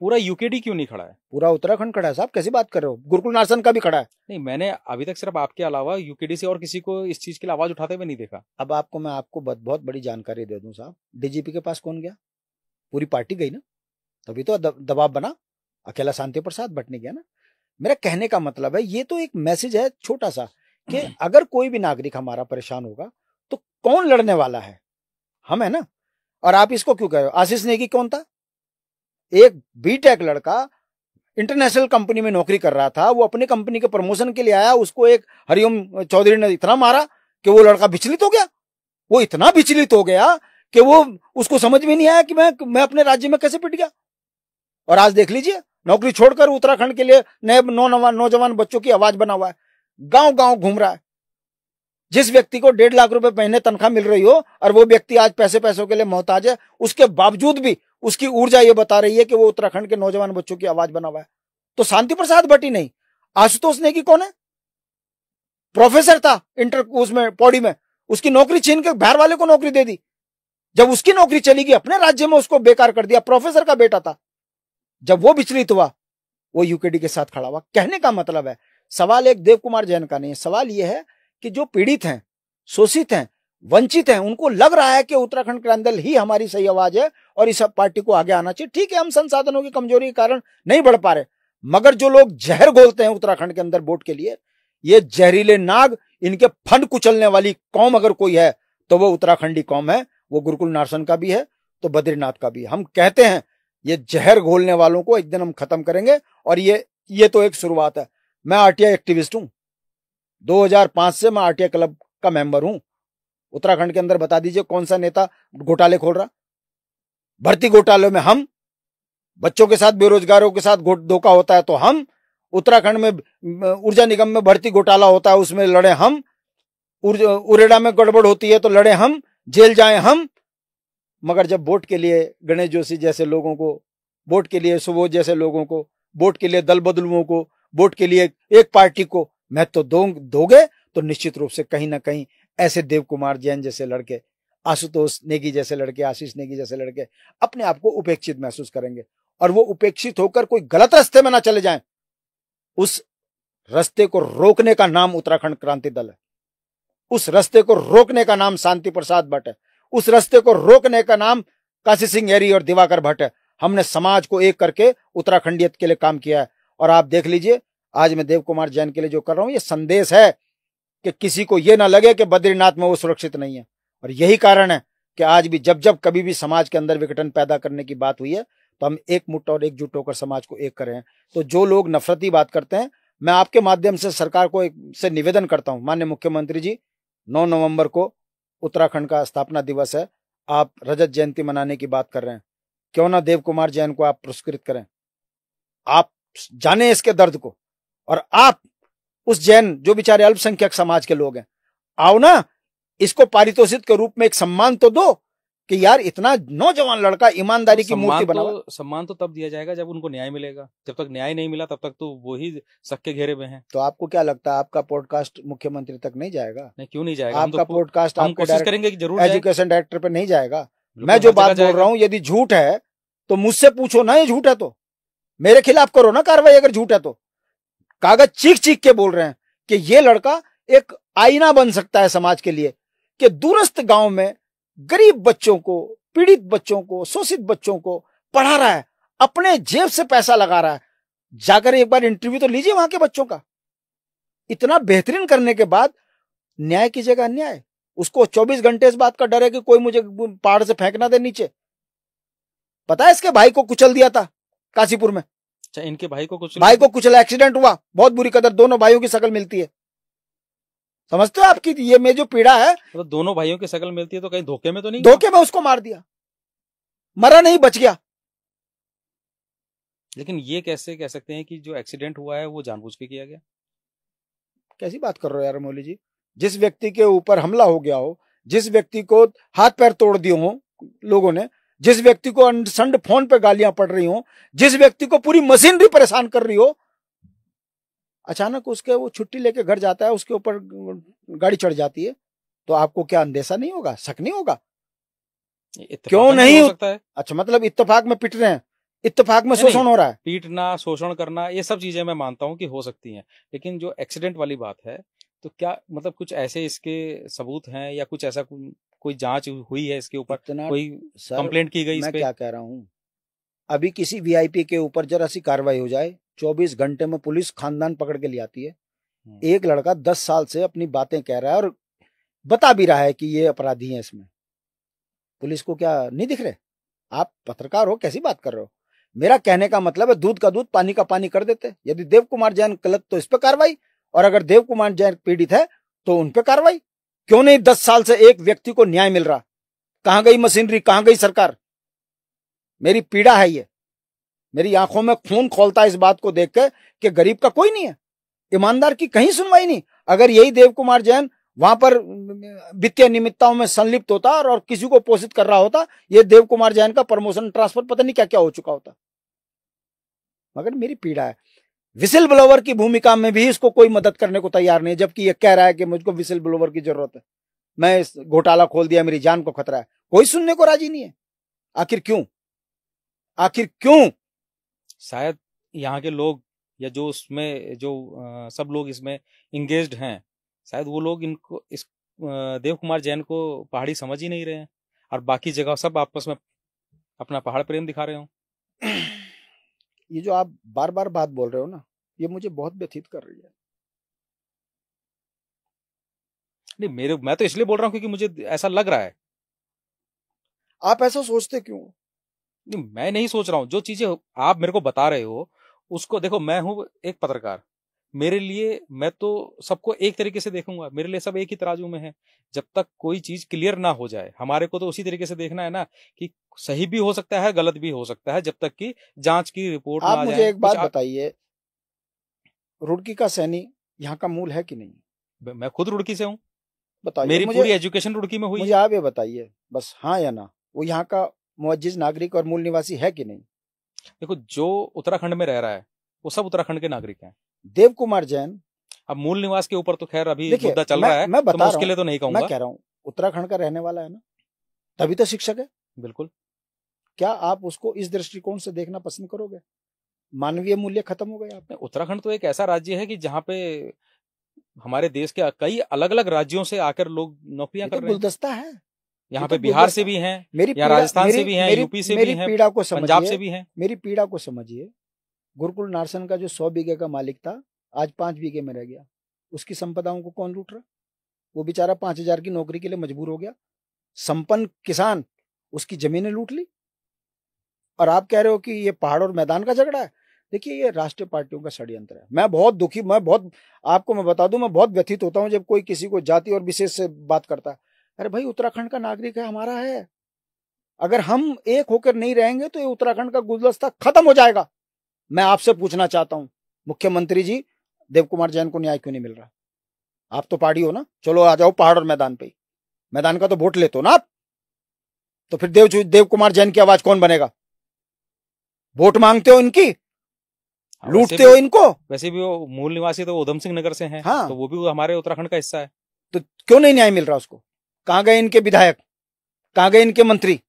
Speaker 1: पूरा यूकेडी क्यों नहीं खड़ा है?
Speaker 2: पूरा उत्तराखंड खड़ा है साहब, कैसी बात कर रहे हो? गुरुकुल नारसन का भी खड़ा है।
Speaker 1: नहीं, मैंने अभी तक सिर्फ आपके अलावा यूकेडी से और किसी को इस चीज के लिए आवाज उठाते हुए नहीं देखा।
Speaker 2: अब मैं आपको बहुत बड़ी जानकारी दे दूं साहब, डीजीपी के पास कौन गया? पूरी पार्टी गई ना, तभी तो दबाव बना, अकेला शांति प्रसाद भट्ट नहीं गया ना। मेरा कहने का मतलब है, ये तो एक मैसेज है छोटा सा कि अगर कोई भी नागरिक हमारा परेशान होगा तो कौन लड़ने वाला है? हम है ना। और आप इसको क्यों कह रहे हो? आशीष नेगी कौन था? एक बीटेक लड़का इंटरनेशनल कंपनी में नौकरी कर रहा था, वो अपनी कंपनी के प्रमोशन के लिए आया, उसको एक हरिओम चौधरी ने इतना मारा कि वो लड़का विचलित हो गया। वो इतना विचलित हो गया कि वो उसको समझ में नहीं आया कि मैं अपने राज्य में कैसे पिट गया। और आज देख लीजिए, नौकरी छोड़कर उत्तराखंड के लिए नए नौजवान बच्चों की आवाज बना हुआ है, गांव गांव घूम रहा है। जिस व्यक्ति को 1.5 लाख रुपए महीने तनख्वाह मिल रही हो और वो व्यक्ति आज पैसों के लिए मोहताज है, उसके बावजूद भी उसकी ऊर्जा ये बता रही है कि वो उत्तराखंड के नौजवान बच्चों की आवाज बना हुआ है। तो शांति प्रसाद भट्ट ही नहीं, आशुतोष नेगी कौन है? प्रोफेसर था उसमें पौड़ी में, उसकी नौकरी छीन के बाहर वाले को नौकरी दे दी। जब उसकी नौकरी चली गई, अपने राज्य में उसको बेकार कर दिया। प्रोफेसर का बेटा था। जब वो विचलित हुआ, वो यूकेडी के साथ खड़ा हुआ। कहने का मतलब है, सवाल एक देव कुमार जैन का नहीं है, सवाल यह है कि जो पीड़ित हैं, शोषित हैं, वंचित हैं, उनको लग रहा है कि उत्तराखंड के अंदर ही हमारी सही आवाज है और इस पार्टी को आगे आना चाहिए। ठीक है, हम संसाधनों की कमजोरी के कारण नहीं बढ़ पा रहे, मगर जो लोग जहर घोलते हैं उत्तराखंड के अंदर वोट के लिए, ये जहरीले नाग, इनके फंड कुचलने वाली कौम अगर कोई है तो वो उत्तराखंडी कौम है। वो गुरुकुल नारसन का भी है तो बद्रीनाथ का भी। हम कहते हैं ये जहर घोलने वालों को एक दिन हम खत्म करेंगे, और ये तो एक शुरुआत है। मैं आरटीआई एक्टिविस्ट हूं, 2005 से मैं आरटीआई क्लब का मेंबर हूं। उत्तराखंड के अंदर बता दीजिए कौन सा नेता घोटाले खोल रहा? भर्ती घोटाले में हम, बच्चों के साथ बेरोजगारों के साथ धोखा होता है तो हम, उत्तराखंड में ऊर्जा निगम में भर्ती घोटाला होता है उसमें लड़े हम, उरेडा में गड़बड़ होती है तो लड़े हम, जेल जाए हम। मगर जब वोट के लिए गणेश जोशी जैसे लोगों को, वोट के लिए सुबोध जैसे लोगों को, वोट के लिए दल बदलुओं को, वोट के लिए एक पार्टी को महत्व दोगे तो निश्चित रूप से कहीं ना कहीं ऐसे देव कुमार जैन जैसे लड़के, आशुतोष नेगी जैसे लड़के, आशीष नेगी जैसे लड़के अपने आप को उपेक्षित महसूस करेंगे, और वो उपेक्षित होकर कोई गलत रास्ते में ना चले जाएं। उस रास्ते को रोकने का नाम उत्तराखंड क्रांति दल है, उस रास्ते को रोकने का नाम शांति प्रसाद भट्ट है, उस रास्ते को रोकने का नाम काशी सिंह एरी और दिवाकर भट्ट है। हमने समाज को एक करके उत्तराखंडियत के लिए काम किया है। और आप देख लीजिए आज मैं देव कुमार जैन के लिए जो कर रहा हूं, ये संदेश है कि किसी को ये ना लगे कि बद्रीनाथ में वो सुरक्षित नहीं है। और यही कारण है कि आज भी जब जब कभी भी समाज के अंदर विघटन पैदा करने की बात हुई है तो हम एक मुट्ठ और एकजुट होकर समाज को एक करें। तो जो लोग नफरती बात करते हैं, मैं आपके माध्यम से सरकार को से निवेदन करता हूं, माननीय मुख्यमंत्री जी, 9 नवंबर को उत्तराखंड का स्थापना दिवस है, आप रजत जयंती मनाने की बात कर रहे हैं, क्यों ना देव कुमार जैन को आप पुरस्कृत करें। आप जाने इसके दर्द को, और आप उस जैन जो बेचारे अल्पसंख्यक समाज के लोग हैं, आओ ना इसको पारितोषिक के रूप में एक सम्मान तो दो कि यार इतना नौजवान लड़का ईमानदारी की मूर्ति बना।
Speaker 1: सम्मान तो तब दिया जाएगा जब उनको न्याय मिलेगा, जब तक न्याय नहीं मिला तब तक तो वो ही सबके घेरे में है।
Speaker 2: तो आपको क्या लगता है आपका पॉडकास्ट मुख्यमंत्री तक नहीं जाएगा?
Speaker 1: नहीं, क्यों नहीं जाएगा?
Speaker 2: आपका पॉडकास्ट
Speaker 1: हम कोशिश करेंगे कि जरूर
Speaker 2: एजुकेशन डायरेक्टर पे नहीं जाएगा। मैं जो बात बोल रहा हूँ यदि झूठ है तो मुझसे पूछो ना, ये झूठ है तो मेरे खिलाफ करो ना कार्रवाई, अगर झूठ है तो। कागज चीख चीख के बोल रहे हैं कि ये लड़का एक आईना बन सकता है समाज के लिए, कि दूरस्थ गांव में गरीब बच्चों को, पीड़ित बच्चों को, शोषित बच्चों को पढ़ा रहा है, अपने जेब से पैसा लगा रहा है। जाकर एक बार इंटरव्यू तो लीजिए वहां के बच्चों का। इतना बेहतरीन करने के बाद न्याय की जगह अन्याय। उसको 24 घंटे इस बात का डर है कि कोई मुझे पहाड़ से फेंक ना दे नीचे। पता है इसके भाई को कुचल दिया था काशीपुर में।
Speaker 1: इनके भाई को
Speaker 2: कुचला, एक्सीडेंट हुआ, बहुत बुरी कदर, दोनों भाइयों की शकल मिलती है। समझते हो आपकी ये में जो पीड़ा है,
Speaker 1: तो दोनों भाइयों की शकल मिलती है तो कहीं धोखे में तो नहीं?
Speaker 2: धोखे में उसको मार दिया, मरा नहीं, बच गया।
Speaker 1: लेकिन ये कैसे कह सकते हैं कि जो एक्सीडेंट हुआ है वो जानबूझ के किया गया?
Speaker 2: कैसी बात कर रहे हो यार मौली जी? जिस व्यक्ति के ऊपर हमला हो गया हो, जिस व्यक्ति को हाथ पैर तोड़ दिए हो लोगों ने, जिस व्यक्ति को अंडसंड फोन पे गालियां पड़ रही हो, जिस व्यक्ति को पूरी मशीनरी परेशान कर रही हो, अचानक उसके वो छुट्टी लेके घर जाता है, उसके ऊपर गाड़ी चढ़ जाती है, तो आपको क्या अंदेशा नहीं होगा, शक नहीं होगा? क्यों नहीं हो सकता है? अच्छा, मतलब इत्तेफाक में पिट रहे हैं, इत्तेफाक में शोषण हो रहा है।
Speaker 1: पीटना, शोषण करना, ये सब चीजें मैं मानता हूं कि हो सकती हैं, लेकिन जो एक्सीडेंट वाली बात है तो क्या मतलब कुछ ऐसे इसके सबूत हैं या कुछ ऐसा कोई जांच हुई है इसके ऊपर, कोई कंप्लेंट की गई?
Speaker 2: मैं क्या कह रहा हूँ, अभी किसी वीआईपी के ऊपर जरा सी कार्रवाई हो जाए, 24 घंटे में पुलिस खानदान पकड़ के ले आती है। एक लड़का 10 साल से अपनी बातें कह रहा है और बता भी रहा है कि ये अपराधी है, इसमें पुलिस को क्या नहीं दिख रहे? आप पत्रकार हो, कैसी बात कर रहे हो? मेरा कहने का मतलब है दूध का दूध पानी का पानी कर देते। यदि देव कुमार जैन गलत तो इस पे कार्रवाई, और अगर देव कुमार जैन पीड़ित है तो उन पे कार्रवाई। क्यों नहीं 10 साल से एक व्यक्ति को न्याय मिल रहा? कहां गई मशीनरी, कहां गई सरकार? मेरी पीड़ा है ये, मेरी आंखों में खून खौलता है इस बात को देखकर कि गरीब का कोई नहीं है, ईमानदार की कहीं सुनवाई नहीं। अगर यही देव कुमार जैन वहां पर वित्तीय निमित्ताओं में संलिप्त होता और किसी को पोषित कर रहा होता, ये देव कुमार जैन का प्रमोशन, ट्रांसफर पता नहीं क्या क्या हो चुका होता। मगर मेरी पीड़ा है, विसिल ब्लोवर की भूमिका में भी इसको कोई मदद करने को तैयार नहीं, जबकि ये कह रहा है कि मुझको विसिल ब्लोवर की जरूरत है, मैं इस घोटाला खोल दिया, मेरी जान को खतरा है। कोई सुनने को राजी नहीं है। आखिर क्यों? आखिर क्यों?
Speaker 1: शायद यहाँ के लोग या जो उसमें जो सब लोग इसमें इंगेज्ड हैं, शायद वो लोग इनको देव कुमार जैन को पहाड़ी समझ ही नहीं रहे हैं, और बाकी जगह सब आपस में अपना पहाड़ प्रेम दिखा रहे हो।
Speaker 2: ये जो आप बार बार बात बोल रहे हो ना, ये मुझे बहुत व्यथित कर रही है।
Speaker 1: नहीं, मैं तो इसलिए बोल रहा हूँ क्योंकि मुझे ऐसा लग रहा है।
Speaker 2: आप ऐसा सोचते क्यों?
Speaker 1: नहीं, मैं नहीं सोच रहा हूँ। जो चीजें आप मेरे को बता रहे हो उसको देखो, मैं हूँ एक पत्रकार, मेरे लिए मैं तो सबको एक तरीके से देखूंगा, मेरे लिए सब एक ही तराजू में है। जब तक कोई चीज क्लियर ना हो जाए, हमारे को तो उसी तरीके से देखना है ना कि सही भी हो सकता है, गलत भी हो सकता है, जब तक कि जांच की रिपोर्ट ना
Speaker 2: आप
Speaker 1: आ
Speaker 2: मुझे
Speaker 1: जाए।
Speaker 2: एक बात बताइए, रुड़की का सैनी यहाँ का मूल है कि नहीं?
Speaker 1: मैं खुद रुड़की से हूँ,
Speaker 2: बताइए
Speaker 1: मेरी
Speaker 2: मुझे।
Speaker 1: पूरी एजुकेशन रुड़की में हुई
Speaker 2: मुझे
Speaker 1: है।
Speaker 2: आप ये बताइए बस, हाँ या ना, वो यहाँ का मुअज्जिज नागरिक और मूल निवासी है कि नहीं?
Speaker 1: देखो, जो उत्तराखंड में रह रहा है वो सब उत्तराखंड के नागरिक हैं।
Speaker 2: देव कुमार जैन,
Speaker 1: अब मूल निवास के ऊपर तो खैर अभी
Speaker 2: देखिए
Speaker 1: मुद्दा चल
Speaker 2: मैं
Speaker 1: रहा है,
Speaker 2: मैं
Speaker 1: तो
Speaker 2: बता
Speaker 1: मैं
Speaker 2: रहा
Speaker 1: उसके लिए
Speaker 2: हूँ,
Speaker 1: तो नहीं
Speaker 2: मैं
Speaker 1: कहूंगा।
Speaker 2: कह रहा हूँ उत्तराखंड का रहने वाला है ना, तभी तो शिक्षक है।
Speaker 1: बिल्कुल।
Speaker 2: क्या आप उसको इस दृष्टिकोण से देखना पसंद करोगे? मानवीय मूल्य खत्म हो गए आप?
Speaker 1: उत्तराखंड तो एक ऐसा राज्य है कि जहाँ पे हमारे देश के कई अलग अलग राज्यों से आकर लोग नौकरियां
Speaker 2: ये
Speaker 1: कर
Speaker 2: तो
Speaker 1: रहे हैं।
Speaker 2: गुलदस्ता है, ये
Speaker 1: यहाँ
Speaker 2: तो
Speaker 1: पे बिहार से
Speaker 2: गुलदस्ता।
Speaker 1: भी हैं,
Speaker 2: मेरी
Speaker 1: या
Speaker 2: पीड़ा,
Speaker 1: राजस्थान से
Speaker 2: मेरी
Speaker 1: भी हैं,
Speaker 2: मेरी
Speaker 1: यूपी से भी
Speaker 2: मेरी
Speaker 1: हैं,
Speaker 2: पीड़ा को
Speaker 1: पंजाब
Speaker 2: समझिए,
Speaker 1: से भी हैं।
Speaker 2: मेरी पीड़ा को समझिए। गुरुकुल नारसन का जो 100 बीघे का मालिक था, आज 5 बीघे में रह गया। उसकी संपदाओं को कौन लूट रहा? वो बेचारा 5,000 की नौकरी के लिए मजबूर हो गया। संपन्न किसान, उसकी जमीनें लूट ली, और आप कह रहे हो कि ये पहाड़ और मैदान का झगड़ा है। देखिए, ये राष्ट्रीय पार्टियों का षड्यंत्र है। मैं बहुत दुखी, आपको मैं बता दूं, मैं बहुत व्यथित होता हूं जब कोई किसी को जाति और विशेष से बात करता है। अरे भाई, उत्तराखंड का नागरिक है, हमारा है। अगर हम एक होकर नहीं रहेंगे तो ये उत्तराखंड का गुलदस्ता खत्म हो जाएगा। मैं आपसे पूछना चाहता हूं, मुख्यमंत्री जी, देव कुमार जैन को न्याय क्यों नहीं मिल रहा? आप तो पहाड़ी हो ना, चलो आ जाओ पहाड़ और मैदान पे। मैदान का तो वोट लेते हो ना आप, तो फिर देव कुमार जैन की आवाज कौन बनेगा? वोट मांगते हो इनकी, लूटते हो इनको।
Speaker 1: वैसे भी वो मूल निवासी तो उधम सिंह नगर से हैं,
Speaker 2: हाँ,
Speaker 1: तो वो भी हमारे उत्तराखंड का हिस्सा है।
Speaker 2: तो क्यों नहीं न्याय मिल रहा उसको? कहां गए इनके विधायक, कहां गए इनके मंत्री?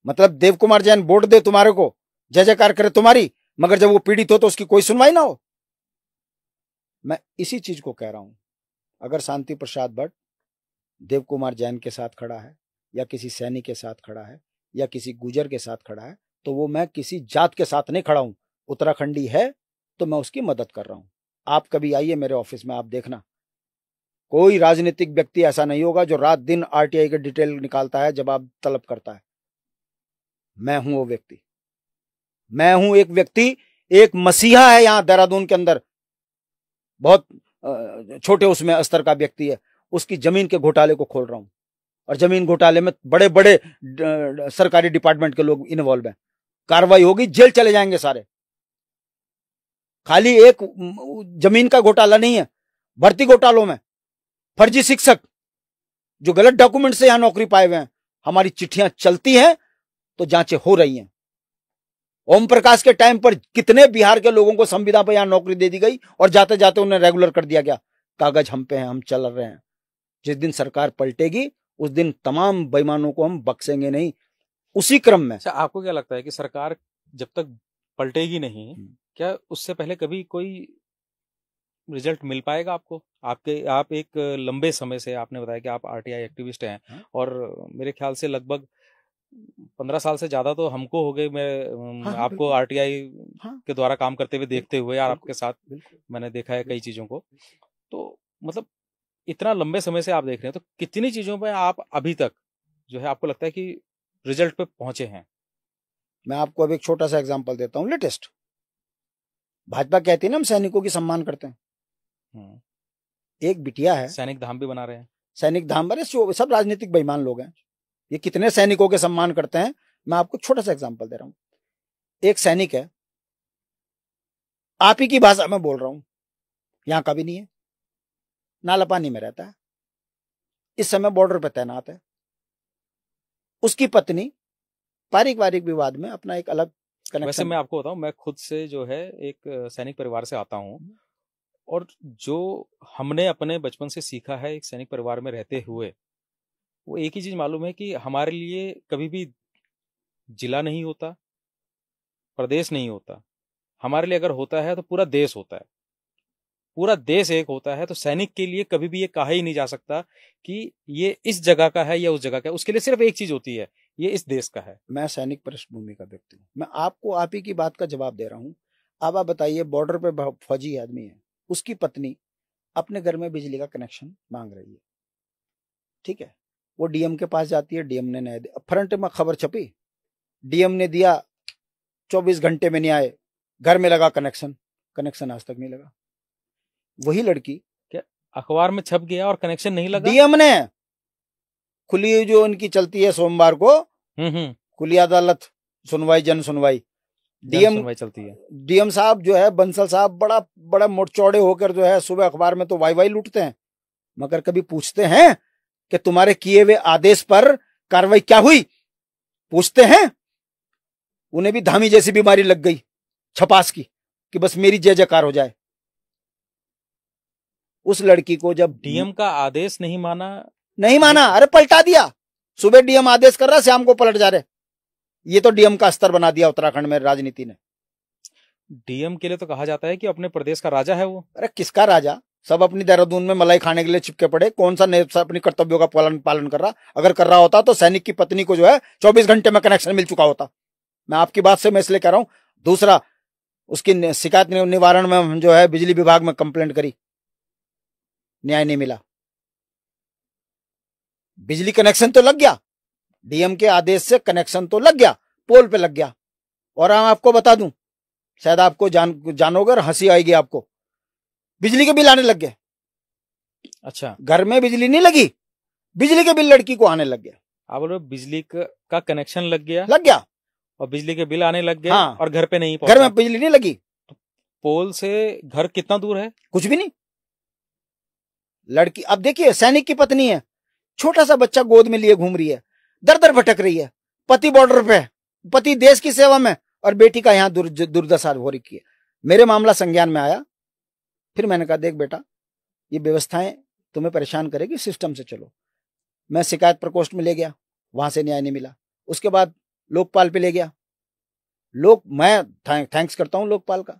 Speaker 2: मतलब देव कुमार जैन वोट दे तुम्हारे को, जय जयकार करे तुम्हारी, मगर जब वो पीड़ित हो तो उसकी कोई सुनवाई ना हो। मैं इसी चीज को कह रहा हूं, अगर शांति प्रसाद भट्ट देव कुमार जैन के साथ खड़ा है, या किसी सैनिक के साथ खड़ा है, या किसी गुजर के साथ खड़ा है, तो वो मैं किसी जात के साथ नहीं खड़ा हूं। उत्तराखंडी है तो मैं उसकी मदद कर रहा हूं। आप कभी आइए मेरे ऑफिस में, आप देखना, कोई राजनीतिक व्यक्ति ऐसा नहीं होगा जो रात दिन आरटीआई के डिटेल निकालता है, जवाब तलब करता है। मैं हूं वो व्यक्ति। मैं हूं एक व्यक्ति, एक मसीहा है यहां देहरादून के अंदर, बहुत छोटे उसमें स्तर का व्यक्ति है। उसकी जमीन के घोटाले को खोल रहा हूं, और जमीन घोटाले में बड़े बड़े सरकारी डिपार्टमेंट के लोग इन्वॉल्व हैं। कार्रवाई होगी, जेल चले जाएंगे सारे। खाली एक जमीन का घोटाला नहीं है, भर्ती घोटालों में फर्जी शिक्षक जो गलत डॉक्यूमेंट से यहां नौकरी पाए हुए हैं, हमारी चिट्ठियां चलती हैं तो जांचें हो रही हैं। ओम प्रकाश के टाइम पर कितने बिहार के लोगों को संविदा पर यहां नौकरी दे दी गई, और जाते जाते उन्हें रेगुलर कर दिया गया। कागज हम पे हैं, हम चल रहे हैं। जिस दिन सरकार पलटेगी उस दिन तमाम बेईमानों को हम बख्शेंगे नहीं। उसी क्रम में
Speaker 1: अच्छा, आपको क्या लगता है कि सरकार जब तक पलटेगी नहीं, क्या उससे पहले कभी कोई रिजल्ट मिल पाएगा आपको? आप एक लंबे समय से, आपने बताया कि आप आरटीआई एक्टिविस्ट हैं, और मेरे ख्याल से लगभग 15 साल से ज्यादा तो हमको हो गए। मैं आपको आरटीआई के द्वारा काम करते हुए देखते हुए, और आपके साथ मैंने देखा है कई चीजों को। तो मतलब इतना लंबे समय से आप देख रहे हैं, तो कितनी चीजों पे आप अभी तक जो है आपको लगता है कि रिजल्ट पे पहुंचे हैं?
Speaker 2: मैं आपको अब एक छोटा सा एग्जांपल देता हूं, लेटेस्ट। भाजपा कहती है ना हम सैनिकों की सम्मान करते हैं। एक बिटिया है,
Speaker 1: सैनिक धाम भी बना रहे हैं।
Speaker 2: सैनिक धाम बने, सब राजनीतिक बेईमान लोग हैं। ये कितने सैनिकों के सम्मान करते हैं, मैं आपको छोटा सा एग्जांपल दे रहा हूं। एक सैनिक है, आप ही की भाषा में बोल रहा हूं, यहां का भी नहीं है, नालापानी में रहता है, इस समय बॉर्डर पर तैनात है। उसकी पत्नी पारिवारिक विवाद में अपना एक अलग कनेक्शन।
Speaker 1: वैसे मैं आपको बताऊं, मैं खुद से जो है एक सैनिक परिवार से आता हूं, और जो हमने अपने बचपन से सीखा है एक सैनिक परिवार में रहते हुए, वो एक ही चीज मालूम है कि हमारे लिए कभी भी जिला नहीं होता, प्रदेश नहीं होता। हमारे लिए अगर होता है तो पूरा देश होता है। पूरा देश एक होता है, तो सैनिक के लिए कभी भी ये कहा ही नहीं जा सकता कि ये इस जगह का है या उस जगह का है। उसके लिए सिर्फ एक चीज होती है, ये इस देश का है।
Speaker 2: मैं सैनिक पृष्ठभूमि का व्यक्ति हूँ, मैं आपको आप ही की बात का जवाब दे रहा हूँ। अब आप बताइए, बॉर्डर पे फौजी आदमी है, उसकी पत्नी अपने घर में बिजली का कनेक्शन मांग रही है, ठीक है, वो डीएम के पास जाती है, डीएम ने नहीं दिया, फ्रंट में खबर छपी, डीएम ने दिया, 24 घंटे में नहीं आए, घर में लगा कनेक्शन, कनेक्शन आज तक नहीं लगा। वही लड़की
Speaker 1: क्या अखबार में छप गया और कनेक्शन नहीं लगा?
Speaker 2: डीएम ने खुली जो उनकी चलती है सोमवार को, खुली अदालत सुनवाई, जन सुनवाई, डीएम
Speaker 1: चलती है।
Speaker 2: डीएम साहब जो है, बंसल साहब, बड़ा बड़ा मोट चौड़े होकर जो है सुबह अखबार में तो वाई वाई लूटते हैं, मगर कभी पूछते हैं कि तुम्हारे किए हुए आदेश पर कार्रवाई क्या हुई? पूछते हैं? उन्हें भी धामी जैसी बीमारी लग गई छपास की कि बस मेरी जय जयकार हो जाए। उस लड़की को जब
Speaker 1: डीएम का आदेश नहीं माना,
Speaker 2: अरे पलटा दिया। सुबह डीएम आदेश कर रहा, शाम को पलट जा रहे। ये तो डीएम का स्तर बना दिया उत्तराखंड में राजनीति ने।
Speaker 1: डीएम के लिए तो कहा जाता है कि अपने प्रदेश का राजा है वो।
Speaker 2: अरे किसका राजा? सब अपनी देहरादून में मलाई खाने के लिए चिपके पड़े। कौन सा अपनी कर्तव्यों का पालन कर रहा? अगर कर रहा होता तो सैनिक की पत्नी को जो है 24 घंटे में कनेक्शन मिल चुका होता। मैं आपकी बात से मैं इसलिए कह रहा हूं। दूसरा, उसकी शिकायत निवारण में हम जो है बिजली विभाग में कंप्लेंट करी, न्याय नहीं मिला। बिजली कनेक्शन तो लग गया, डीएम के आदेश से कनेक्शन तो लग गया, पोल पे लग गया। और हम आपको बता दूं, शायद आपको जानोगे और हंसी आएगी आपको, बिजली के बिल आने लग गए।
Speaker 1: अच्छा,
Speaker 2: घर में बिजली नहीं लगी, बिजली के बिल लड़की को आने लग गया।
Speaker 1: आप बोलो बिजली का कनेक्शन लग गया और बिजली के बिल आने लग गए।
Speaker 2: हाँ।
Speaker 1: और घर पे नहीं पहुंचा।
Speaker 2: घर में बिजली नहीं लगी।
Speaker 1: तो पोल से घर कितना दूर है?
Speaker 2: कुछ भी नहीं। लड़की, अब देखिए, सैनिक की पत्नी है, छोटा सा बच्चा गोद में लिए घूम रही है, दर दर भटक रही है, पति बॉर्डर पे, पति देश की सेवा में, और बेटी का यहाँ दुर्दशा हो रही है। मेरे मामला संज्ञान में आया। फिर मैंने कहा, देख बेटा, ये व्यवस्थाएं तुम्हें परेशान करेगी, सिस्टम से चलो। मैं शिकायत प्रकोष्ठ में ले गया, वहां से न्याय नहीं मिला। उसके बाद लोकपाल पे ले गया। मैं थैंक्स करता हूं लोकपाल का।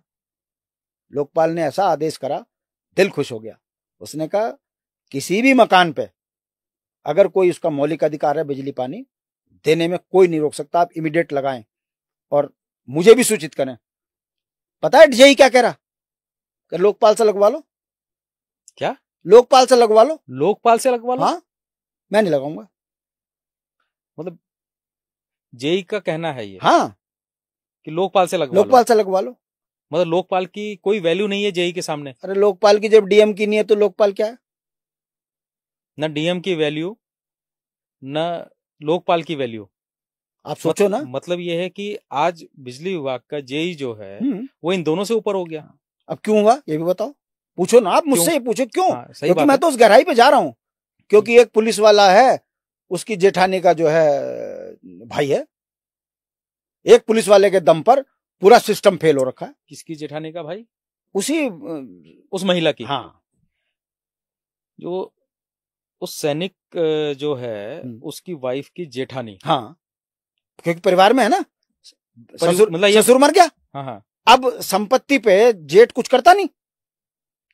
Speaker 2: लोकपाल ने ऐसा आदेश करा, दिल खुश हो गया। उसने कहा, किसी भी मकान पे अगर कोई उसका मौलिक अधिकार है बिजली पानी देने में, कोई नहीं रोक सकता, आप इमीडिएट लगाएं और मुझे भी सूचित करें। पता है डीजीआई क्या कह रहा? कि लोकपाल से लगवा लो।
Speaker 1: क्या?
Speaker 2: लोकपाल से लगवा लो।
Speaker 1: लोकपाल से लगवा लो?
Speaker 2: हाँ, मैं नहीं लगाऊंगा।
Speaker 1: मतलब जेई का कहना है ये?
Speaker 2: हाँ,
Speaker 1: कि लोकपाल से लगवा
Speaker 2: लो।
Speaker 1: मतलब लोकपाल की कोई वैल्यू नहीं है जेई के सामने?
Speaker 2: अरे लोकपाल की जब डीएम की नहीं है तो लोकपाल क्या है?
Speaker 1: न डीएम की वैल्यू, न लोकपाल की वैल्यू।
Speaker 2: आप सोचो ना।
Speaker 1: मतलब ये है कि आज बिजली विभाग का जेई जो है वो इन दोनों से ऊपर हो गया।
Speaker 2: अब क्यों हुआ ये भी बताओ। पूछो ना, आप मुझसे ही पूछो क्यों।
Speaker 1: हाँ,
Speaker 2: क्योंकि मैं तो उस गहराई पे जा रहा हूं। क्योंकि एक पुलिस वाला है, उसकी जेठानी का जो है भाई है। एक पुलिस वाले के दम पर पूरा सिस्टम फेल हो रखा है।
Speaker 1: किसकी जेठानी का भाई?
Speaker 2: उस
Speaker 1: महिला की।
Speaker 2: हाँ,
Speaker 1: जो उस सैनिक जो है उसकी वाइफ की जेठानी।
Speaker 2: हाँ, क्योंकि परिवार में है ना।
Speaker 1: मतलब
Speaker 2: ससुर मर गया।
Speaker 1: हाँ।
Speaker 2: अब संपत्ति पे जेठ कुछ करता नहीं,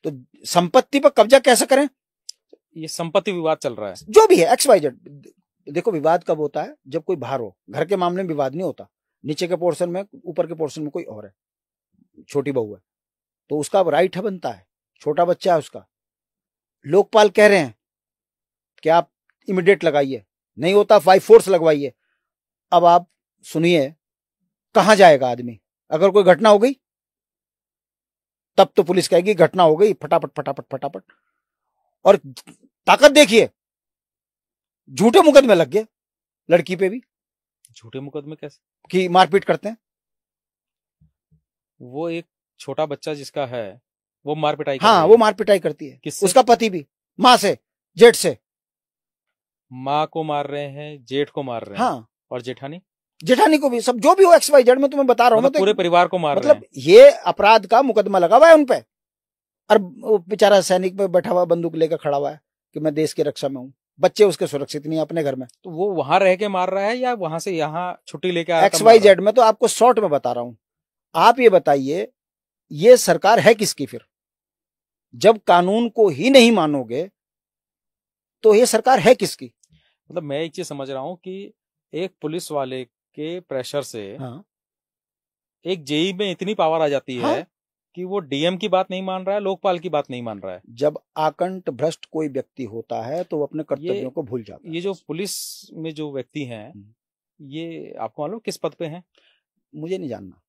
Speaker 2: तो संपत्ति पर कब्जा कैसे करें?
Speaker 1: ये संपत्ति विवाद चल रहा है,
Speaker 2: जो भी है XYZ। देखो, विवाद कब होता है? जब कोई बाहर हो। घर के मामले में विवाद नहीं होता। नीचे के पोर्शन में, ऊपर के पोर्शन में कोई और है, छोटी बहू है, तो उसका राइट है, बनता है। छोटा बच्चा है उसका। लोकपाल कह रहे हैं कि आप इमीडिएट लगाइए, नहीं होता 5 फोर्स लगवाइए। अब आप सुनिए, कहां जाएगा आदमी? अगर कोई घटना हो गई तब तो पुलिस कहेगी घटना हो गई, फटाफट फटाफट फटाफट। और ताकत देखिए, झूठे मुकदमे लग गए लड़की पे भी।
Speaker 1: झूठे मुकदमे कैसे?
Speaker 2: कि मारपीट करते हैं।
Speaker 1: वो एक छोटा बच्चा जिसका है वो मारपिटाई
Speaker 2: हाँ, वो मारपिटाई करती है।
Speaker 1: किससे?
Speaker 2: उसका पति भी, माँ से, जेठ से।
Speaker 1: माँ को मार रहे हैं, जेठ को मार रहे हैं।
Speaker 2: हाँ,
Speaker 1: और
Speaker 2: जेठानी को भी। सब जो भी हो XYZ में तुम्हें बता रहा हूं।
Speaker 1: मतलब पूरे परिवार को मार रहे हैं।
Speaker 2: मतलब ये अपराध का मुकदमा लगा हुआ है उनपे। और वो बेचारा सैनिक पे बैठा हुआ, बंदूक लेकर खड़ा हुआ है कि मैं देश की रक्षा में हूँ। बच्चे उसके सुरक्षित नहीं अपने घर में।
Speaker 1: तो वो वहां रह के मार रहा है या वहां से यहाँ छुट्टी लेके आया?
Speaker 2: XYZ में तो आपको शॉर्ट में बता रहा हूं। आप ये बताइए, ये सरकार है किसकी फिर? जब कानून को ही नहीं मानोगे तो ये सरकार है किसकी?
Speaker 1: मतलब मैं एक चीज समझ रहा हूँ कि एक पुलिस वाले के प्रेशर से
Speaker 2: हाँ
Speaker 1: एक जेई में इतनी पावर आ जाती
Speaker 2: हाँ?
Speaker 1: है कि वो डीएम की बात नहीं मान रहा है, लोकपाल की बात नहीं मान रहा है।
Speaker 2: जब आकंठ भ्रष्ट कोई व्यक्ति होता है तो वो अपने कर्तव्यों को भूल जाता है।
Speaker 1: ये जो पुलिस में जो व्यक्ति हैं, ये आपको मालूम किस पद पे हैं?
Speaker 2: मुझे नहीं जानना,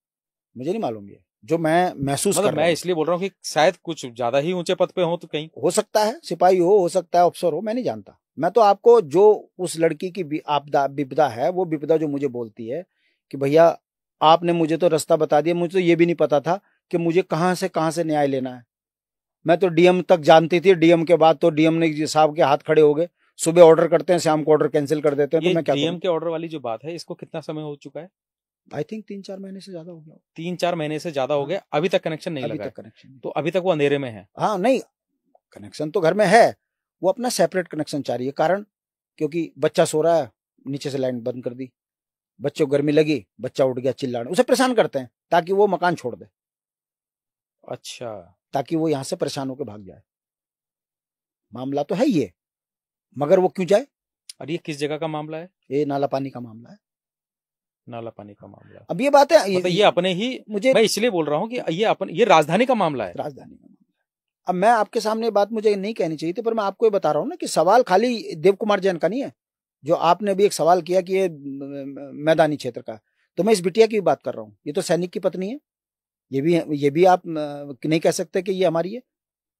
Speaker 2: मुझे नहीं मालूम। ये जो मैं महसूस
Speaker 1: मतलब
Speaker 2: कर रहा
Speaker 1: मैं
Speaker 2: हूं,
Speaker 1: इसलिए बोल रहा हूँ कि शायद कुछ ज्यादा ही ऊंचे पद पे हो, तो कहीं
Speaker 2: हो सकता है सिपाही हो सकता है अफसर हो, मैं नहीं जानता। मैं तो आपको जो उस लड़की की आपदा विपदा है, वो विपदा जो मुझे बोलती है कि भैया आपने मुझे तो रास्ता बता दिया, मुझे तो ये भी नहीं पता था कि मुझे कहाँ से न्याय लेना है। मैं तो डीएम तक जानती थी, डीएम के बाद तो डीएम ने साहब के हाथ खड़े हो गए, सुबह ऑर्डर करते हैं शाम को ऑर्डर कैंसिल कर देते हैं। तो मैं क्या
Speaker 1: डीएम के ऑर्डर वाली जो बात है, इसको कितना समय हो चुका है?
Speaker 2: आई थिंक 3-4 महीने से ज्यादा हो गया।
Speaker 1: 3-4 महीने से ज्यादा हो गया, अभी तक कनेक्शन नहीं लगा?
Speaker 2: अभी तक कनेक्शन
Speaker 1: तो अभी तक वो अंधेरे में है?
Speaker 2: हाँ नहीं, कनेक्शन तो घर में है, वो अपना सेपरेट कनेक्शन चाह रही है। कारण क्योंकि बच्चा सो रहा है, नीचे से लाइन बंद कर दी, बच्चे को गर्मी लगी, बच्चा उठ गया चिल्लाने, उसे परेशान करते हैं ताकि वो मकान छोड़ दे।
Speaker 1: अच्छा,
Speaker 2: ताकि वो यहां से परेशान होकर भाग जाए। मामला तो है ये, मगर वो क्यों जाए?
Speaker 1: और ये किस जगह का मामला है?
Speaker 2: ये नाला पानी का मामला है।
Speaker 1: नाला पानी का मामला।
Speaker 2: अब ये बात है,
Speaker 1: मतलब ये अपने ही,
Speaker 2: मुझे
Speaker 1: मैं इसलिए बोल रहा हूँ कि ये राजधानी का मामला है।
Speaker 2: राजधानी का मामला। अब मैं आपके सामने बात मुझे नहीं कहनी चाहिए थी, पर मैं आपको ये बता रहा हूँ ना कि सवाल खाली देव कुमार जैन का नहीं है। जो आपने भी एक सवाल किया कि ये मैदानी क्षेत्र का, तो मैं इस बिटिया की बात कर रहा हूँ। ये तो सैनिक की पत्नी है, ये भी आप नहीं कह सकते कि ये हमारी है,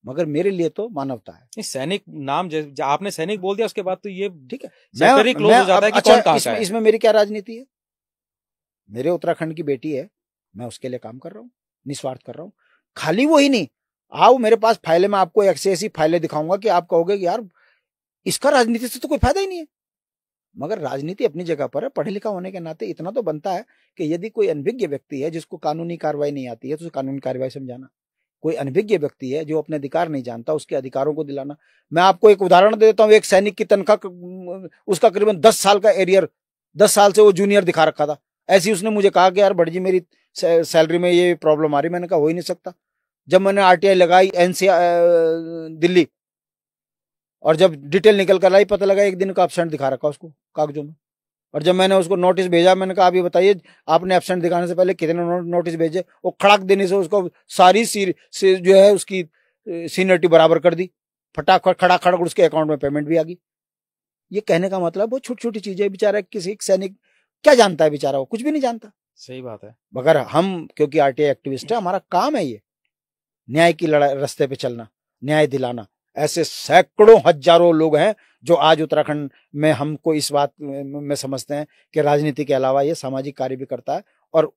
Speaker 2: मगर मेरे लिए तो मानवता है।
Speaker 1: सैनिक नाम आपने सैनिक बोल दिया, उसके बाद तो ये
Speaker 2: ठीक है,
Speaker 1: मैं क्लोज हो जाता है कि कौन कहाँ का है।
Speaker 2: इसमें मेरी क्या राजनीति है? मेरे उत्तराखंड की बेटी है, मैं उसके लिए काम कर रहा हूँ, निस्वार्थ कर रहा हूँ। खाली वो ही नहीं, आओ मेरे पास फाइलें, मैं आपको ऐसी फाइलें दिखाऊंगा कि आप कहोगे कि यार इसका राजनीति से तो कोई फायदा ही नहीं है। मगर राजनीति अपनी जगह पर है। पढ़े लिखा होने के नाते इतना तो बनता है कि यदि कोई अनभिज्ञ व्यक्ति है जिसको कानूनी कार्रवाई नहीं आती है, तो उसे कानूनी कार्रवाई समझाना। कोई अनभिज्ञ व्यक्ति है जो अपने अधिकार नहीं जानता, उसके अधिकारों को दिलाना। मैं आपको एक उदाहरण दे देता हूँ। एक सैनिक की तनख्वाह, उसका करीबन 10 साल का एरियर, 10 साल से वो जूनियर दिखा रखा था। ऐसी उसने मुझे कहा कि यार भट्ट जी मेरी सैलरी में ये प्रॉब्लम आ रही। मैंने कहा हो ही नहीं सकता। जब मैंने आरटीआई लगाई एनसीआर दिल्ली, और जब डिटेल निकल कर आई, पता लगा एक दिन का एब्सेंट दिखा रखा उसको कागजों में। और जब मैंने उसको नोटिस भेजा, मैंने कहा आप ये बताइए आपने एब्सेंट दिखाने से पहले कितने नोटिस भेजे? वो खड़ाक देने से उसको सारी जो है उसकी सीनियरिटी बराबर कर दी, फटाफट खड़ा खड़क उसके अकाउंट में पेमेंट भी आ गई। ये कहने का मतलब वो छोटी छोटी चीजें, बेचारा किसी सैनिक क्या जानता है? बेचारा वो कुछ भी नहीं जानता।
Speaker 1: सही बात है।
Speaker 2: मगर हम क्योंकि आरटीआई एक्टिविस्ट है, हमारा काम है ये न्याय की लड़ाई, रास्ते पे चलना, न्याय दिलाना। ऐसे सैकड़ों हजारों लोग हैं जो आज उत्तराखंड में हमको इस बात में समझते हैं कि राजनीति के अलावा ये सामाजिक कार्य भी करता है और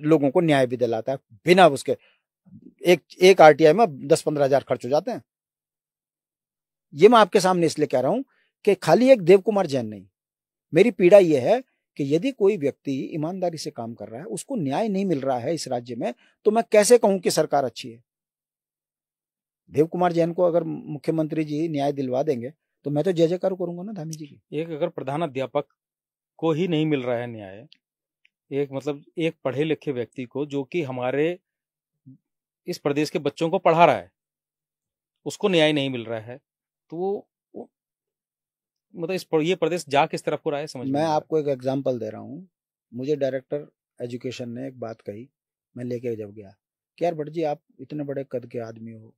Speaker 2: लोगों को न्याय भी दिलाता है बिना उसके। एक आरटीआई में 10-15 हजार खर्च हो जाते हैं। ये मैं आपके सामने इसलिए कह रहा हूं कि खाली एक देव कुमार जैन नहीं, मेरी पीड़ा यह है कि यदि कोई व्यक्ति ईमानदारी से काम कर रहा है, उसको न्याय नहीं मिल रहा है इस राज्य में, तो मैं कैसे कहूं कि सरकार अच्छी है? देव कुमार जैन को अगर मुख्यमंत्री जी न्याय दिलवा देंगे तो मैं तो जय जयकार करूंगा ना धामी जी की।
Speaker 1: एक अगर प्रधान अध्यापक को ही नहीं मिल रहा है न्याय, एक मतलब एक पढ़े लिखे व्यक्ति को जो कि हमारे इस प्रदेश के बच्चों को पढ़ा रहा है, उसको न्याय नहीं मिल रहा है, तो मतलब ये प्रदेश जा किस तरफ को रहा है समझ में।
Speaker 2: मैं आपको एक एग्जांपल दे रहा हूँ। मुझे डायरेक्टर एजुकेशन ने एक बात कही, मैं लेके जब गया कि यार भट्ट जी आप इतने बड़े कद के आदमी हो,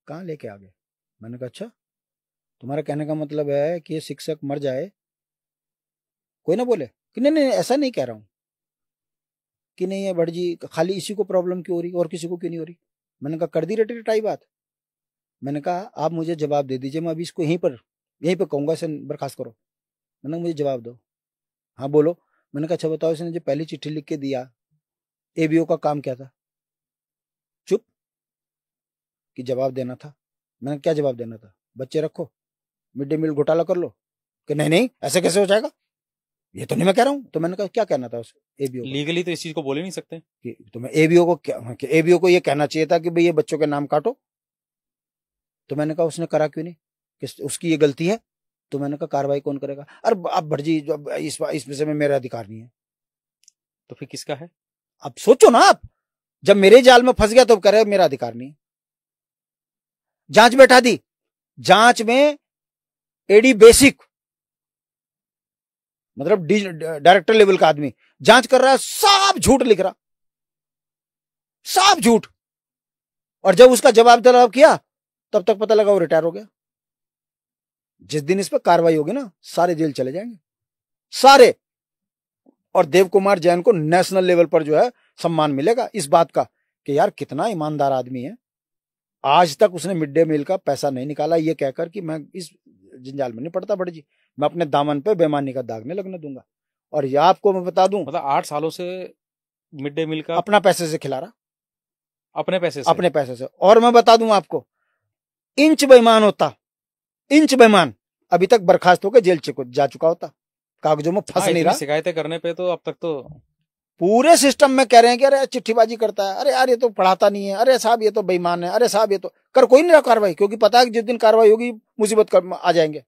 Speaker 2: कहाँ लेके आ गए? मैंने कहा अच्छा, तुम्हारा कहने का मतलब है कि ये शिक्षक मर जाए? कोई ना बोले कि नहीं नहीं ऐसा नहीं कह रहा हूँ कि नहीं है भट्ट जी, खाली इसी को प्रॉब्लम क्यों हो रही और किसी को क्यों नहीं हो रही। मैंने कहा कर दी रटी बात। मैंने कहा आप मुझे जवाब दे दीजिए, मैं अभी इसको यहीं पर कहूंगा इसे बर्खास्त करो। मैंने मुझे जवाब दो। हाँ बोलो। मैंने कहा अच्छा बताओ, इसने जो पहली चिट्ठी लिख के दिया एबीओ का काम क्या था? चुप, कि जवाब देना था। मैंने क्या जवाब देना था? बच्चे रखो, मिड डे मील घोटाला कर लो। कि नहीं नहीं ऐसे कैसे हो जाएगा, ये तो नहीं मैं कह रहा हूं। तो मैंने कहा क्या कहना था उसे एबीओ?
Speaker 1: लीगली तो इस चीज को बोल ही नहीं सकते
Speaker 2: कि तुम्हें एबीओ को ये कहना चाहिए था कि भाई ये बच्चों के नाम काटो। तो मैंने कहा उसने करा क्यों नहीं, कि उसकी ये गलती है। तो मैंने कहा कार्रवाई कौन करेगा? अरे अब भट्ट जी इस विषय में मेरा अधिकार नहीं है।
Speaker 1: तो फिर किसका है?
Speaker 2: अब सोचो ना, आप जब मेरे जाल में फंस गया तो कह रहे मेरा अधिकार नहीं। जांच बैठा दी, जांच में एडी बेसिक मतलब डायरेक्टर लेवल का आदमी जांच कर रहा है, सब झूठ लिख रहा, सब झूठ। और जब उसका जवाब तलब किया तब तक पता लगा वो रिटायर हो गया। जिस दिन इस पर कार्रवाई होगी ना, सारे जेल चले जाएंगे, सारे। और देव कुमार जैन को नेशनल लेवल पर जो है सम्मान मिलेगा इस बात का कि यार कितना ईमानदार आदमी है, आज तक उसने मिड डे मील का पैसा नहीं निकाला, ये कहकर कि मैं इस जंजाल में नहीं पड़ता बड़ी जी, मैं अपने दामन पे बेईमानी का दाग नहीं लगने दूंगा। और ये आपको मैं बता दूं,
Speaker 1: मतलब 8 सालों से मिड डे मील का
Speaker 2: अपना पैसे से खिला रहा,
Speaker 1: अपने पैसे से।
Speaker 2: और मैं बता दूं आपको, इंच बेईमान होता, इंच बेईमान, अभी तक बर्खास्त होकर जेल जा चुका होता, कागजों में फंस नहीं रहा।
Speaker 1: शिकायतें करने पे तो अब तक तो
Speaker 2: पूरे सिस्टम में कह रहे हैं कि अरे चिट्ठीबाजी करता है, अरे यार ये तो पढ़ाता नहीं है, अरे साहब ये तो बेईमान है, अरे साहब ये तो कर कोई नहीं रहा कार्रवाई, क्योंकि पता है कि जिस दिन कार्रवाई होगी मुसीबत आ जाएंगे।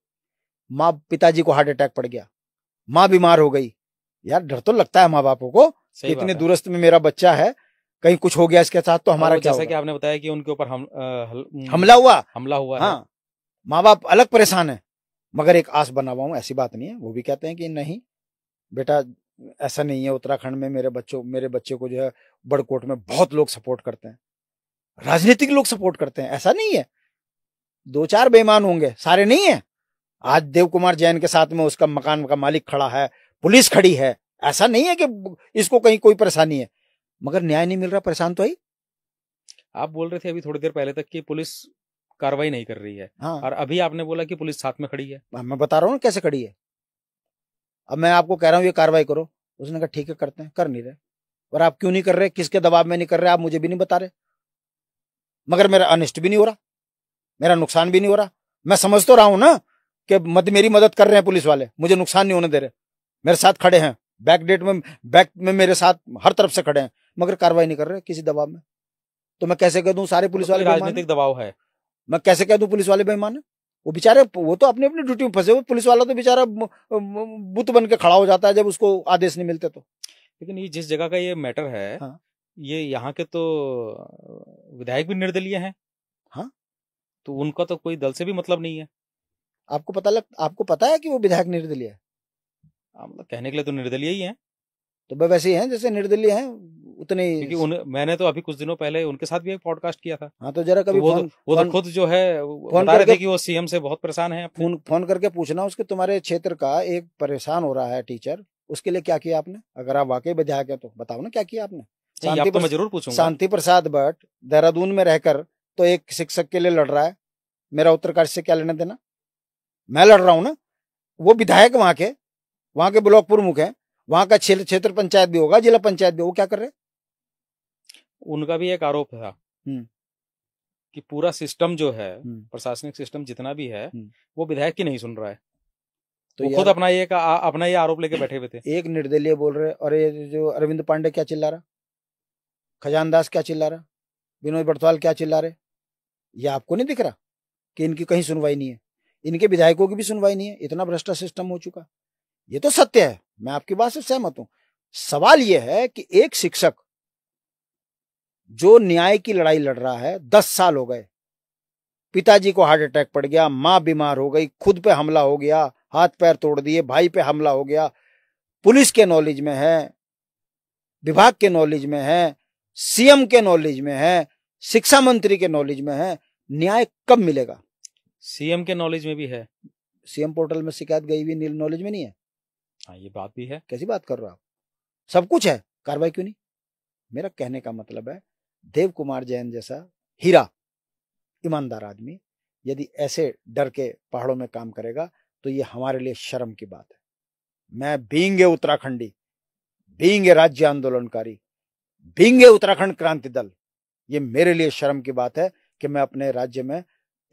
Speaker 2: माँ पिताजी को हार्ट अटैक पड़ गया, माँ बीमार हो गई, यार डर तो लगता है माँ बापों को, इतने दूरस्थ में मेरा बच्चा है, कहीं कुछ हो गया इसके साथ तो हमारा क्या होगा।
Speaker 1: जैसा कि आपने बताया कि उनके ऊपर
Speaker 2: हमला हुआ
Speaker 1: हाँ,
Speaker 2: माँ बाप अलग परेशान है, मगर एक आस बना हुआ हूं, ऐसी बात नहीं है। वो भी कहते हैं कि नहीं बेटा ऐसा नहीं है, उत्तराखंड में मेरे बच्चे को जो है बड़कोट में बहुत लोग सपोर्ट करते हैं, राजनीतिक लोग सपोर्ट करते हैं, ऐसा नहीं है, 2-4 बेईमान होंगे, सारे नहीं है। आज देव कुमार जैन के साथ में उसका मकान का मालिक खड़ा है, पुलिस खड़ी है, ऐसा नहीं है कि इसको कहीं कोई परेशानी है, मगर न्याय नहीं मिल रहा, परेशान तो ही।
Speaker 1: आप बोल रहे थे अभी थोड़ी देर पहले तक कि पुलिस कार्रवाई नहीं कर रही है,
Speaker 2: हाँ।
Speaker 1: और अभी आपने बोला कि पुलिस साथ में खड़ी है।
Speaker 2: मैं बता रहा हूँ कैसे खड़ी है। अब मैं आपको कह रहा हूँ ये कार्रवाई करो, उसने कहा ठीक है करते हैं, कर नहीं रहे। और आप क्यों नहीं कर रहे, किसके दबाव में नहीं कर रहे, आप मुझे भी नहीं बता रहे, मगर मेरा अनिष्ट भी नहीं हो रहा, मेरा नुकसान भी नहीं हो रहा। मैं समझ तो रहा हूं ना कि मेरी मदद कर रहे हैं पुलिस वाले, मुझे नुकसान नहीं होने दे रहे, मेरे साथ खड़े हैं, बैक में मेरे साथ हर तरफ से खड़े हैं, मगर कार्रवाई नहीं कर रहे किसी दबाव में। तो मैं कैसे कह दूं सारे पुलिस वाले
Speaker 1: राजनीतिक दबाव है,
Speaker 2: मैं कैसे कह दूं पुलिस वाले बेईमान है। वो बेचारे, वो तो अपनी अपनी ड्यूटी में फंसे हुए, पुलिस वाला तो बेचारा बुत बन के खड़ा हो जाता है जब उसको आदेश नहीं मिलते तो।
Speaker 1: लेकिन ये जिस जगह का ये मैटर है,
Speaker 2: हाँ।
Speaker 1: ये यहाँ के तो विधायक भी निर्दलीय हैं।
Speaker 2: हाँ,
Speaker 1: तो उनका तो कोई दल से भी मतलब नहीं है।
Speaker 2: आपको पता है कि वो विधायक निर्दलीय है?
Speaker 1: मतलब कहने के लिए तो निर्दलीय ही है,
Speaker 2: तो वह वैसे ही हैं जैसे निर्दलीय हैं उतने।
Speaker 1: क्योंकि मैंने तो अभी कुछ दिनों पहले उनके साथ भी एक पॉडकास्ट किया था।
Speaker 2: हाँ, तो जरा कभी
Speaker 1: वो तो खुद जो है बता रहे थे कि वो सीएम से बहुत परेशान है।
Speaker 2: फोन करके पूछना उसके, तुम्हारे क्षेत्र का एक परेशान हो रहा है टीचर, उसके लिए क्या किया आपने? अगर आप वाकई विधायक है तो बताओ ना क्या किया आपने।
Speaker 1: मैं जरूर पूछूंगा।
Speaker 2: शांति प्रसाद भट्ट देहरादून में रहकर तो एक शिक्षक के लिए लड़ रहा है, मेरा उत्तरकाशी से क्या लेना देना, मैं लड़ रहा हूं ना। वो विधायक वहां के ब्लॉक प्रमुख है, वहां का क्षेत्र पंचायत भी होगा, जिला पंचायत भी, वो क्या कर रहे?
Speaker 1: उनका भी एक आरोप था कि पूरा सिस्टम जो है, प्रशासनिक सिस्टम जितना भी है, वो विधायक की नहीं सुन रहा है। तो वो खुद अपना ये आरोप लेके बैठे हुए थे।
Speaker 2: एक निर्दलीय बोल रहे, और ये जो अरविंद पांडे क्या चिल्ला रहा, खजान दास क्या चिल्ला रहा, विनोद बटवाल क्या चिल्ला रहे, ये आपको नहीं दिख रहा कि इनकी कहीं सुनवाई नहीं है, इनके विधायकों की भी सुनवाई नहीं है, इतना भ्रष्ट सिस्टम हो चुका। ये तो सत्य है, मैं आपकी बात से सहमत हूं। सवाल यह है कि एक शिक्षक जो न्याय की लड़ाई लड़ रहा है, 10 साल हो गए, पिताजी को हार्ट अटैक पड़ गया, मां बीमार हो गई, खुद पे हमला हो गया, हाथ पैर तोड़ दिए, भाई पे हमला हो गया, पुलिस के नॉलेज में है, विभाग के नॉलेज में है, सीएम के नॉलेज में है, शिक्षा मंत्री के नॉलेज में है, न्याय कब मिलेगा?
Speaker 1: सीएम के नॉलेज में भी है,
Speaker 2: सीएम पोर्टल में शिकायत गई हुई नॉलेज में नहीं है।
Speaker 1: हाँ, ये बात भी है।
Speaker 2: कैसी बात कर रहे हो आप? सब कुछ है, कार्रवाई क्यों नहीं? मेरा कहने का मतलब है, देव कुमार जैन जैसा हीरा ईमानदार आदमी यदि ऐसे डर के पहाड़ों में काम करेगा तो ये हमारे लिए शर्म की बात है। मैं बीइंग उत्तराखंडी, बीइंग राज्य आंदोलनकारी, बीइंग उत्तराखंड क्रांति दल, ये मेरे लिए शर्म की बात है कि मैं अपने राज्य में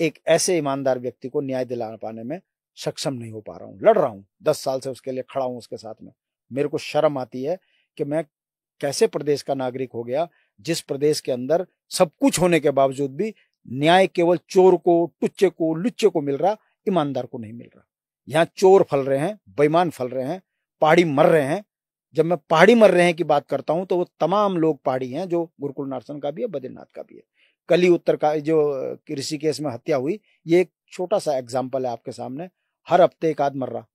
Speaker 2: एक ऐसे ईमानदार व्यक्ति को न्याय दिला पाने में सक्षम नहीं हो पा रहा हूं। लड़ रहा हूं, 10 साल से उसके लिए खड़ा हूं, उसके साथ में। मेरे को शर्म आती है कि मैं कैसे प्रदेश का नागरिक हो गया, जिस प्रदेश के अंदर सब कुछ होने के बावजूद भी न्याय केवल चोर को, टुच्चे को, लुच्चे को मिल रहा, ईमानदार को नहीं मिल रहा। यहाँ चोर फल रहे हैं, बेईमान फल रहे हैं, पहाड़ी मर रहे हैं। जब मैं पहाड़ी मर रहे हैं की बात करता हूं तो वो तमाम लोग पहाड़ी हैं, जो गुरुकुल नार्सन का भी है, बद्रीनाथ का भी है। कल ही उत्तर का जो ऋषिकेश में हत्या हुई, ये एक छोटा सा एग्जाम्पल है आपके सामने। हर हफ्ते एक आध मर रहा,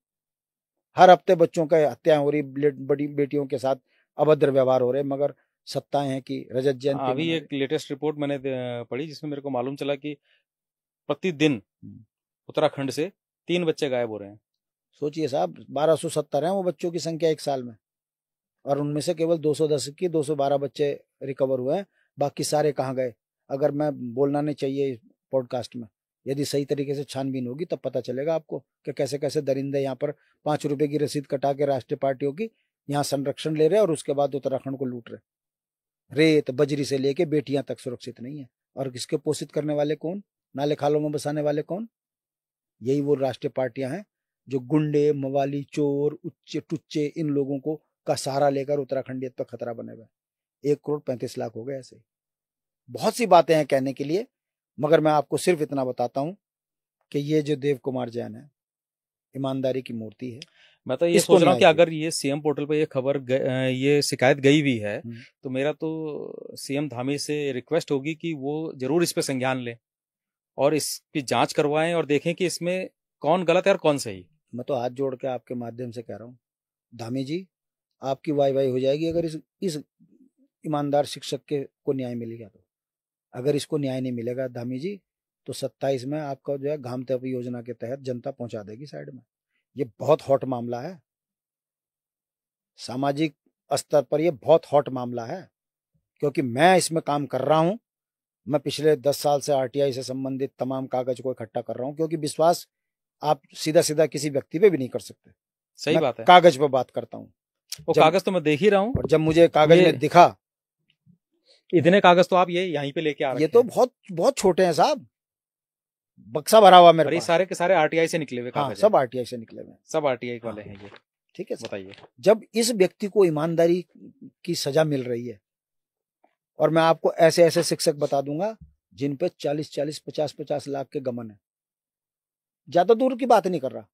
Speaker 2: हर हफ्ते बच्चों का हत्या हो रही, बड़ी बेटियों के साथ अभद्र व्यवहार हो रहे, मगर सत्ताएं हैं कि रजत जयंती।
Speaker 1: अभी एक लेटेस्ट रिपोर्ट मैंने पढ़ी जिसमें मेरे को मालूम चला कि प्रतिदिन उत्तराखंड से 3 बच्चे गायब हो रहे हैं।
Speaker 2: सोचिए साहब, 1270 हैं वो बच्चों की संख्या एक साल में, और उनमें से केवल 210 की 212 बच्चे रिकवर हुए हैं, बाकी सारे कहाँ गए? अगर मैं बोलना नहीं चाहिए पॉडकास्ट में, यदि सही तरीके से छानबीन होगी तब पता चलेगा आपको कि कैसे कैसे दरिंदे यहाँ पर 5 रुपए की रसीद कटा के राष्ट्रीय पार्टियों की यहाँ संरक्षण ले रहे और उसके बाद उत्तराखंड को लूट रहे। रेत बजरी से लेके बेटियां तक सुरक्षित नहीं है, और किसके पोषित करने वाले कौन? नाले खालों में बसाने वाले कौन? यही वो राष्ट्रीय पार्टियां हैं जो गुंडे, मवाली, चोर, उच्चे टुच्चे इन लोगों को का सहारा लेकर उत्तराखंडियत पर खतरा बने हुए। 1,35,00,000 हो गए। ऐसे बहुत सी बातें हैं कहने के लिए, मगर मैं आपको सिर्फ इतना बताता हूं कि ये जो देव कुमार जैन है, ईमानदारी की मूर्ति है।
Speaker 1: मैं तो ये सोच रहा हूँ कि अगर ये सीएम पोर्टल पे ये खबर ये शिकायत गई भी है तो मेरा तो सीएम धामी से रिक्वेस्ट होगी कि वो जरूर इस पे संज्ञान लें और इसकी जांच करवाएं और देखें कि इसमें कौन गलत है और कौन सही।
Speaker 2: मैं तो हाथ जोड़ के आपके माध्यम से कह रहा हूँ, धामी जी आपकी वाई हो जाएगी अगर इस ईमानदार शिक्षक के को न्याय मिलेगा। तो अगर इसको न्याय नहीं मिलेगा धामी जी, तो 27 में आपका जो है घामतप योजना के तहत जनता पहुंचा देगी साइड में। ये बहुत हॉट मामला है, सामाजिक स्तर पर ये बहुत हॉट मामला है, क्योंकि मैं इसमें काम कर रहा हूं। मैं पिछले 10 साल से आरटीआई से संबंधित तमाम कागज को इकट्ठा कर रहा हूं, क्योंकि विश्वास आप सीधा सीधा किसी व्यक्ति पे भी नहीं कर सकते।
Speaker 1: सही बात है,
Speaker 2: कागज पे बात करता हूं।
Speaker 1: वो कागज तो मैं देख ही रहा हूं,
Speaker 2: और जब मुझे कागज में दिखा,
Speaker 1: इतने कागज तो आप ये यहीं पे लेके आ रहे हैं।
Speaker 2: ये तो बहुत बहुत छोटे हैं साहब, बक्सा भरा हुआ मेरे पास।
Speaker 1: सारे के सारे आरटीआई से निकले हुए कागज।
Speaker 2: हाँ, सब आरटीआई से निकले हुए, सब
Speaker 1: आरटीआई वाले हैं ये।
Speaker 2: ठीक है,
Speaker 1: बताइए।
Speaker 2: जब इस व्यक्ति को ईमानदारी की सजा मिल रही है, और मैं आपको ऐसे ऐसे शिक्षक बता दूंगा जिन पे 40-40, 50-50 लाख के गमन है, ज्यादा दूर की बात नहीं कर रहा।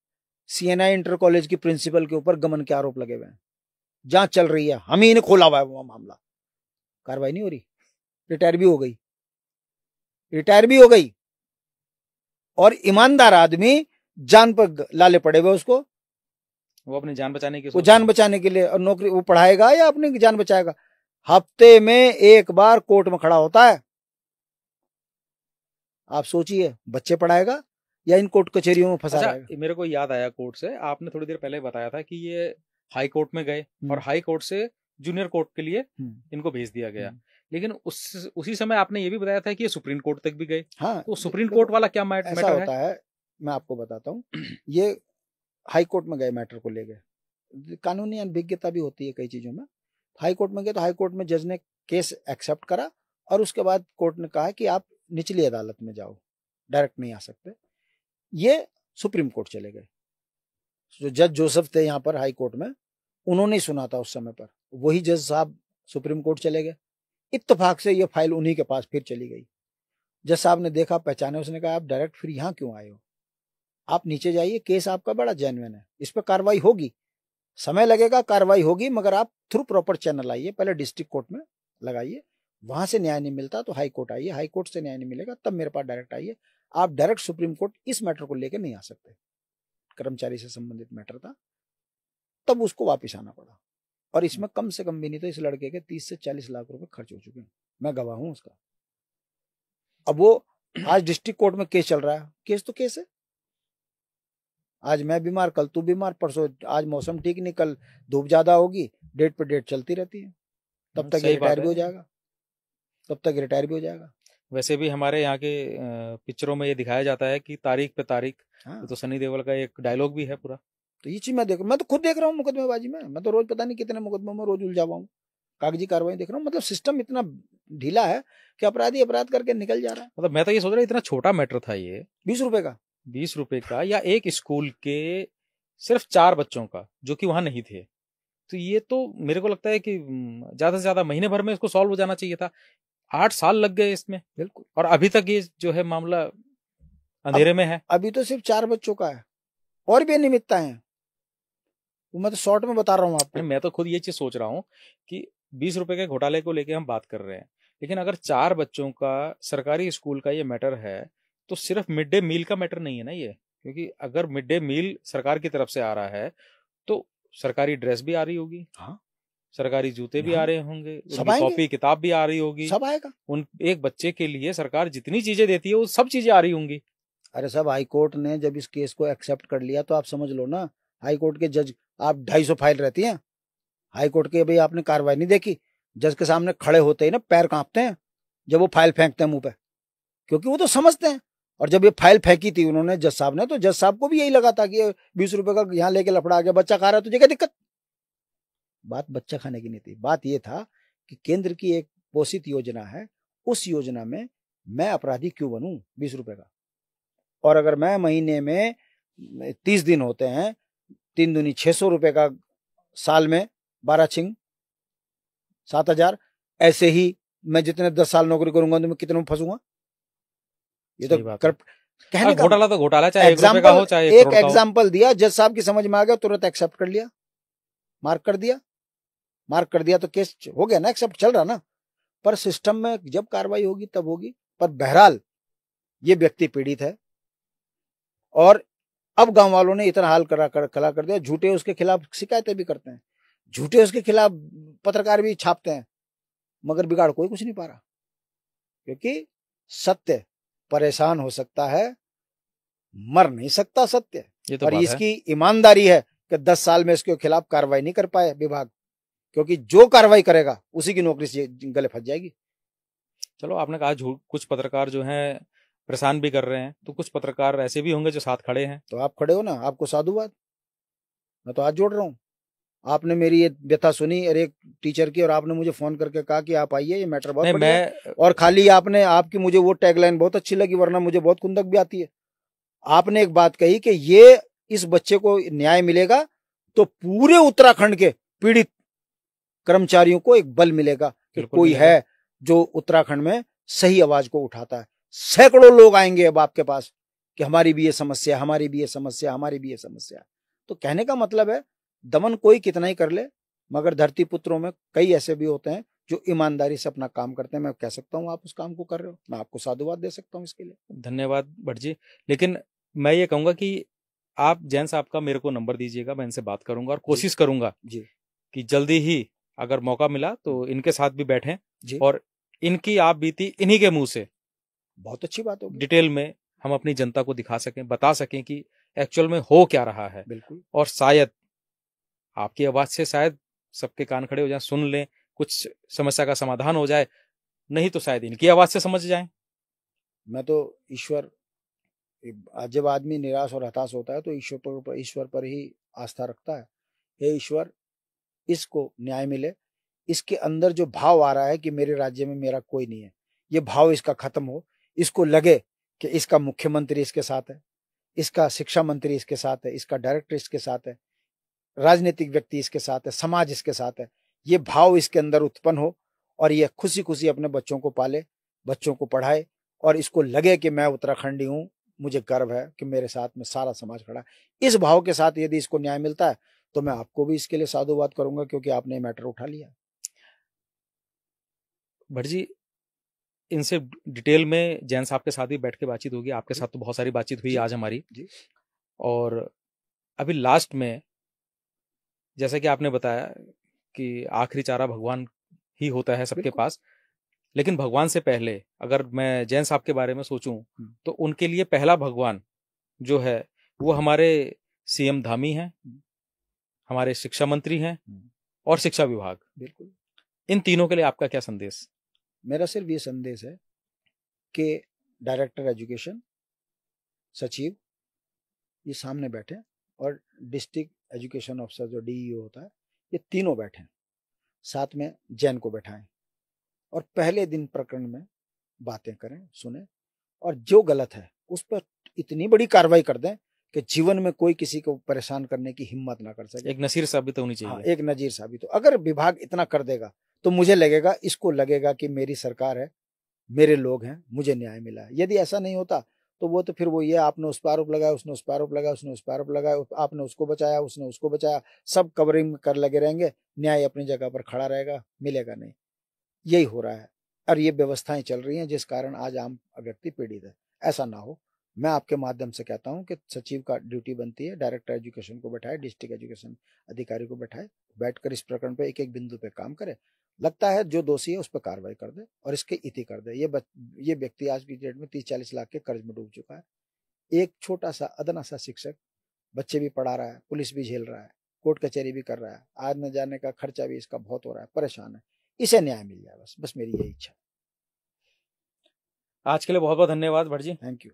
Speaker 2: सीएनआई इंटर कॉलेज की प्रिंसिपल के ऊपर गमन के आरोप लगे हुए हैं, जांच चल रही है, हम ही ने खोला हुआ है वो मामला, कार्रवाई नहीं हो रही। रिटायर भी हो गई, और ईमानदार आदमी जान पर लाले पड़े हुए उसको,
Speaker 1: वो अपनी जान बचाने
Speaker 2: के लिए, और नौकरी वो पढ़ाएगा या अपनी जान बचाएगा? हफ्ते में एक बार कोर्ट में खड़ा होता है। आप सोचिए, बच्चे पढ़ाएगा या इन कोर्ट कचहरियों में फंसा रहेगा?
Speaker 1: मेरे को याद आया कोर्ट से, आपने थोड़ी देर पहले बताया था कि ये हाई कोर्ट में गए और हाई कोर्ट से जूनियर कोर्ट के लिए इनको भेज दिया गया, लेकिन उसी समय आपने ये भी बताया था कि ये सुप्रीम कोर्ट तक भी गए।
Speaker 2: हाँ,
Speaker 1: तो सुप्रीम कोर्ट वाला क्या मैटर
Speaker 2: ऐसा होता है? मैं आपको बताता हूँ। ये हाई कोर्ट में गए, मैटर को ले गए, कानूनी अनभिज्ञता भी होती है कई चीजों में। हाई कोर्ट में गए तो हाई कोर्ट में जज ने केस एक्सेप्ट करा, और उसके बाद कोर्ट ने कहा कि आप निचली अदालत में जाओ, डायरेक्ट नहीं आ सकते। ये सुप्रीम कोर्ट चले गए। जो जज जोसेफ थे यहाँ पर हाई कोर्ट में, उन्होंने सुना था उस समय पर, वही जज साहब सुप्रीम कोर्ट चले गए। इत्तेफाक से ये फाइल उन्हीं के पास फिर चली गई। जज साहब ने देखा, पहचाने, उसने कहा आप डायरेक्ट फिर यहाँ क्यों आए हो? आप नीचे जाइए, केस आपका बड़ा जेन्युइन है, इस पर कार्रवाई होगी, समय लगेगा, कार्रवाई होगी, मगर आप थ्रू प्रॉपर चैनल आइए, पहले डिस्ट्रिक्ट कोर्ट में लगाइए, वहां से न्याय नहीं मिलता तो हाई कोर्ट आइए, हाई कोर्ट से न्याय नहीं मिलेगा तब मेरे पास डायरेक्ट आइए। आप डायरेक्ट सुप्रीम कोर्ट इस मैटर को लेकर नहीं आ सकते। कर्मचारी से संबंधित मैटर था, तब उसको वापिस आना पड़ा, और इसमें कम से कम भी नहीं तो इस लड़के के 30 से 40 लाख रुपए खर्च हो चुके हैं, मैं गवाह हूं उसका। अब वो आज डिस्ट्रिक्ट कोर्ट में केस चल रहा है, केस तो केस है। आज मैं बीमार, कल तू बीमार, परसों आज मौसम ठीक नहीं, कल धूप ज्यादा होगी, डेट पे डेट चलती रहती है, तब तक रिटायर भी हो जाएगा।
Speaker 1: वैसे भी हमारे यहाँ के पिक्चरों में ये दिखाया जाता है कि तारीख पे तारीख। हाँ। तो सनी देओल का एक डायलॉग भी है पूरा।
Speaker 2: तो ये चीज मैं तो खुद देख रहा हूँ मुकदमेबाजी में, मैं तो रोज पता नहीं कितने मुकदमों में रोज उलझा हुआ हूँ, कागजी कार्रवाई देख रहा हूँ। मतलब सिस्टम इतना ढीला है कि अपराधी अपराध करके निकल जा रहा है।
Speaker 1: मतलब मैं तो ये सोच रहा इतना छोटा मैटर था ये,
Speaker 2: 20 रुपए का,
Speaker 1: या एक स्कूल के सिर्फ 4 बच्चों का जो कि वहां नहीं थे। तो ये तो मेरे को लगता है कि ज्यादा से ज्यादा महीने भर में इसको सॉल्व हो जाना चाहिए था। 8 साल लग गए इसमें,
Speaker 2: बिल्कुल,
Speaker 1: और अभी तक ये जो है मामला अंधेरे में है।
Speaker 2: अभी तो सिर्फ 4 बच्चों का है, और भी अनियमितता है, मैं तो शॉर्ट में बता रहा हूँ आपको।
Speaker 1: मैं तो खुद ये चीज सोच रहा हूँ कि 20 रुपए के घोटाले को लेके हम बात कर रहे हैं, लेकिन अगर 4 बच्चों का सरकारी स्कूल का ये मैटर है तो सिर्फ मिड डे मील का मैटर नहीं है ना ये, क्योंकि अगर मिड डे मील सरकार की तरफ से आ रहा है तो सरकारी ड्रेस भी आ रही होगी,
Speaker 2: हाँ,
Speaker 1: सरकारी जूते भी
Speaker 2: हाँ,
Speaker 1: आ रहे होंगे,
Speaker 2: सब
Speaker 1: उनकी
Speaker 2: आएंगे,
Speaker 1: कॉपी किताब भी आ रही होगी,
Speaker 2: सब आएगा।
Speaker 1: उन एक बच्चे के लिए सरकार जितनी चीजें देती है वो सब चीजें आ रही होंगी।
Speaker 2: अरे साहब, हाई कोर्ट ने जब इस केस को एक्सेप्ट कर लिया तो आप समझ लो ना, हाई कोर्ट के जज, आप 250 फाइल रहती हैं हाई कोर्ट के, भाई आपने कार्रवाई नहीं देखी, जज के सामने खड़े होते ही ना पैर कांपते हैं जब वो फाइल फेंकते हैं मुंह पे, क्योंकि वो तो समझते हैं। और जब ये फाइल फेंकी थी उन्होंने जज साहब ने, तो जज साहब को भी यही लगा था कि 20 रुपए का यहाँ लेके लफड़ा आ गया, बच्चा खा रहा है, तुझे क्या दिक्कत। बात बच्चा खाने की नहीं थी, बात ये था कि केंद्र की एक पोषित योजना है, उस योजना में मैं अपराधी क्यों बनूं 20 रुपए का। और अगर मैं महीने में 30 दिन होते हैं, 3 दूनी 600 रुपए का, साल में 12 छिंग 7,000, ऐसे ही मैं जितने 10 साल नौकरी करूंगा तो मैं कितने में फंसूंगा। ये तो कहने का
Speaker 1: घोटाला तो घोटाला, चाहे 1 रुपए का हो चाहे 1
Speaker 2: एक
Speaker 1: करोड़ का हो।
Speaker 2: एग्जाम्पल दिया, जज साहब की समझ में आ गया, तुरंत एक्सेप्ट कर लिया, मार्क कर दिया तो केस हो गया ना, एक्सेप्ट चल रहा ना। पर सिस्टम में जब कार्रवाई होगी तब होगी। पर बहरहाल ये व्यक्ति पीड़ित है और अब गांव वालों ने इतना हाल खड़ा कर दिया, झूठे उसके खिलाफ शिकायतें भी करते हैं, झूठे उसके खिलाफ पत्रकार भी छापते हैं, मगर बिगाड़ कोई कुछ नहीं पा रहा, क्योंकि सत्य परेशान हो सकता है, मर नहीं सकता सत्य।
Speaker 1: ये तो
Speaker 2: और
Speaker 1: बात
Speaker 2: इसकी ईमानदारी है कि 10 साल में इसके खिलाफ कार्रवाई नहीं कर पाए विभाग, क्योंकि जो कार्रवाई करेगा उसी की नौकरी से गले फंस जाएगी।
Speaker 1: चलो, आपने कहा कुछ पत्रकार जो हैं परेशान भी कर रहे हैं, तो कुछ पत्रकार ऐसे भी होंगे जो साथ खड़े हैं।
Speaker 2: तो आप खड़े हो ना, आपको साधुवाद, मैं तो हाथ जोड़ रहा हूँ। आपने मेरी ये व्यथा सुनी और एक टीचर की, और आपने मुझे फोन करके कहा कि आप आइए, ये मैटर बहुत बढ़िया है। और खाली आपकी मुझे वो टैगलाइन बहुत अच्छी लगी, वरना मुझे बहुत खुंदक भी आती है। आपने एक बात कही कि ये इस बच्चे को न्याय मिलेगा तो पूरे उत्तराखंड के पीड़ित कर्मचारियों को एक बल मिलेगा कि कोई है जो उत्तराखंड में सही आवाज को उठाता है। सैकड़ों लोग आएंगे अब आपके पास कि हमारी भी ये समस्या, हमारी भी ये समस्या, हमारी भी ये समस्या। तो कहने का मतलब है, दमन कोई कितना ही कर ले, मगर धरती पुत्रों में कई ऐसे भी होते हैं जो ईमानदारी से अपना काम करते हैं। मैं कह सकता हूँ आप उस काम को कर रहे हो, मैं आपको साधुवाद दे सकता हूँ इसके लिए।
Speaker 1: धन्यवाद भट्ट जी। लेकिन मैं ये कहूंगा कि आप जैन साहब का मेरे को नंबर दीजिएगा, मैं इनसे बात करूंगा और कोशिश करूंगा
Speaker 2: जी
Speaker 1: कि जल्दी ही अगर मौका मिला तो इनके साथ भी बैठें
Speaker 2: जी,
Speaker 1: और इनकी आप बीती इन्हीं के मुंह से
Speaker 2: बहुत अच्छी बात होगी,
Speaker 1: डिटेल में हम अपनी जनता को दिखा सकें, बता सकें कि एक्चुअल में हो क्या रहा है।
Speaker 2: बिल्कुल।
Speaker 1: और शायद आपकी आवाज से शायद सबके कान खड़े हो जाएं, सुन लें, कुछ समस्या का समाधान हो जाए, नहीं तो शायद इनकी आवाज से समझ जाएं।
Speaker 2: मैं तो जब आदमी निराश और हताश होता है तो ईश्वर पर ही आस्था रखता है। हे ईश्वर, इसको न्याय मिले, इसके अंदर जो भाव आ रहा है कि मेरे राज्य में मेरा कोई नहीं है, ये भाव इसका खत्म हो, इसको लगे कि इसका मुख्यमंत्री इसके साथ है, इसका शिक्षा मंत्री इसके साथ है, इसका डायरेक्टर इसके साथ है, राजनीतिक व्यक्ति इसके साथ है, समाज इसके साथ है। ये भाव इसके अंदर उत्पन्न हो और ये खुशी खुशी अपने बच्चों को पाले, बच्चों को पढ़ाए, और इसको लगे कि मैं उत्तराखंडी हूँ, मुझे गर्व है कि मेरे साथ में सारा समाज खड़ा है। इस भाव के साथ यदि इसको न्याय मिलता है तो मैं आपको भी इसके लिए साधुवाद करूंगा, क्योंकि आपने मैटर उठा लिया।
Speaker 1: भट्ट जी, इनसे डिटेल में जैन साहब के साथ भी बैठ के बातचीत होगी, आपके साथ तो बहुत सारी बातचीत हुई आज हमारी जी। और अभी लास्ट में जैसा कि आपने बताया कि आखिरी चारा भगवान ही होता है सबके पास, लेकिन भगवान से पहले अगर मैं जैन साहब के बारे में सोचूं तो उनके लिए पहला भगवान जो है वो हमारे सीएम धामी हैं, हमारे शिक्षा मंत्री हैं और शिक्षा विभाग।
Speaker 2: बिल्कुल।
Speaker 1: इन तीनों के लिए आपका क्या संदेश?
Speaker 2: मेरा सिर्फ ये संदेश है कि डायरेक्टर एजुकेशन, सचिव, ये सामने बैठे और डिस्ट्रिक्ट एजुकेशन ऑफिसर जो डीईओ होता है, ये तीनों बैठे, साथ में जैन को बैठाएं और पहले दिन प्रकरण में बातें करें, सुने, और जो गलत है उस पर इतनी बड़ी कार्रवाई कर दें कि जीवन में कोई किसी को परेशान करने की हिम्मत ना कर सके।
Speaker 1: एक नजीर साबित होनी चाहिए।
Speaker 2: हाँ, एक नजीर साबित हो। अगर विभाग इतना कर देगा तो मुझे लगेगा, इसको लगेगा कि मेरी सरकार है, मेरे लोग हैं, मुझे न्याय मिला है। यदि ऐसा नहीं होता तो वो तो फिर वो ये आपने उस पर आरोप लगाया, उसने उस पर आरोप लगाया, उसने उस पर आरोप लगाया, आपने उसको बचाया, उसने उसको बचाया, सब कवरिंग कर लगे रहेंगे, न्याय अपनी जगह पर खड़ा रहेगा, मिलेगा नहीं। यही हो रहा है। और ये व्यवस्थाएं चल रही हैं जिस कारण आज आम व्यक्ति पीड़ित है। ऐसा ना हो, मैं आपके माध्यम से कहता हूं कि सचिव का ड्यूटी बनती है, डायरेक्टर एजुकेशन को बैठाए, डिस्ट्रिक्ट एजुकेशन अधिकारी को बैठाए, बैठकर इस प्रकरण पे एक एक बिंदु पे काम करे। लगता है जो दोषी है उस पर कार्रवाई कर दे और इसके इति कर दे। ये व्यक्ति आज की डेट में 30-40 लाख के कर्ज में डूब चुका है। एक छोटा सा अदना सा शिक्षक बच्चे भी पढ़ा रहा है, पुलिस भी झेल रहा है, कोर्ट कचहरी भी कर रहा है, आने जाने का खर्चा भी इसका बहुत हो रहा है, परेशान है। इसे न्याय मिल जाए, बस मेरी यही इच्छा है।
Speaker 1: आज के लिए बहुत बहुत धन्यवाद भट्ट जी।
Speaker 2: Thank you.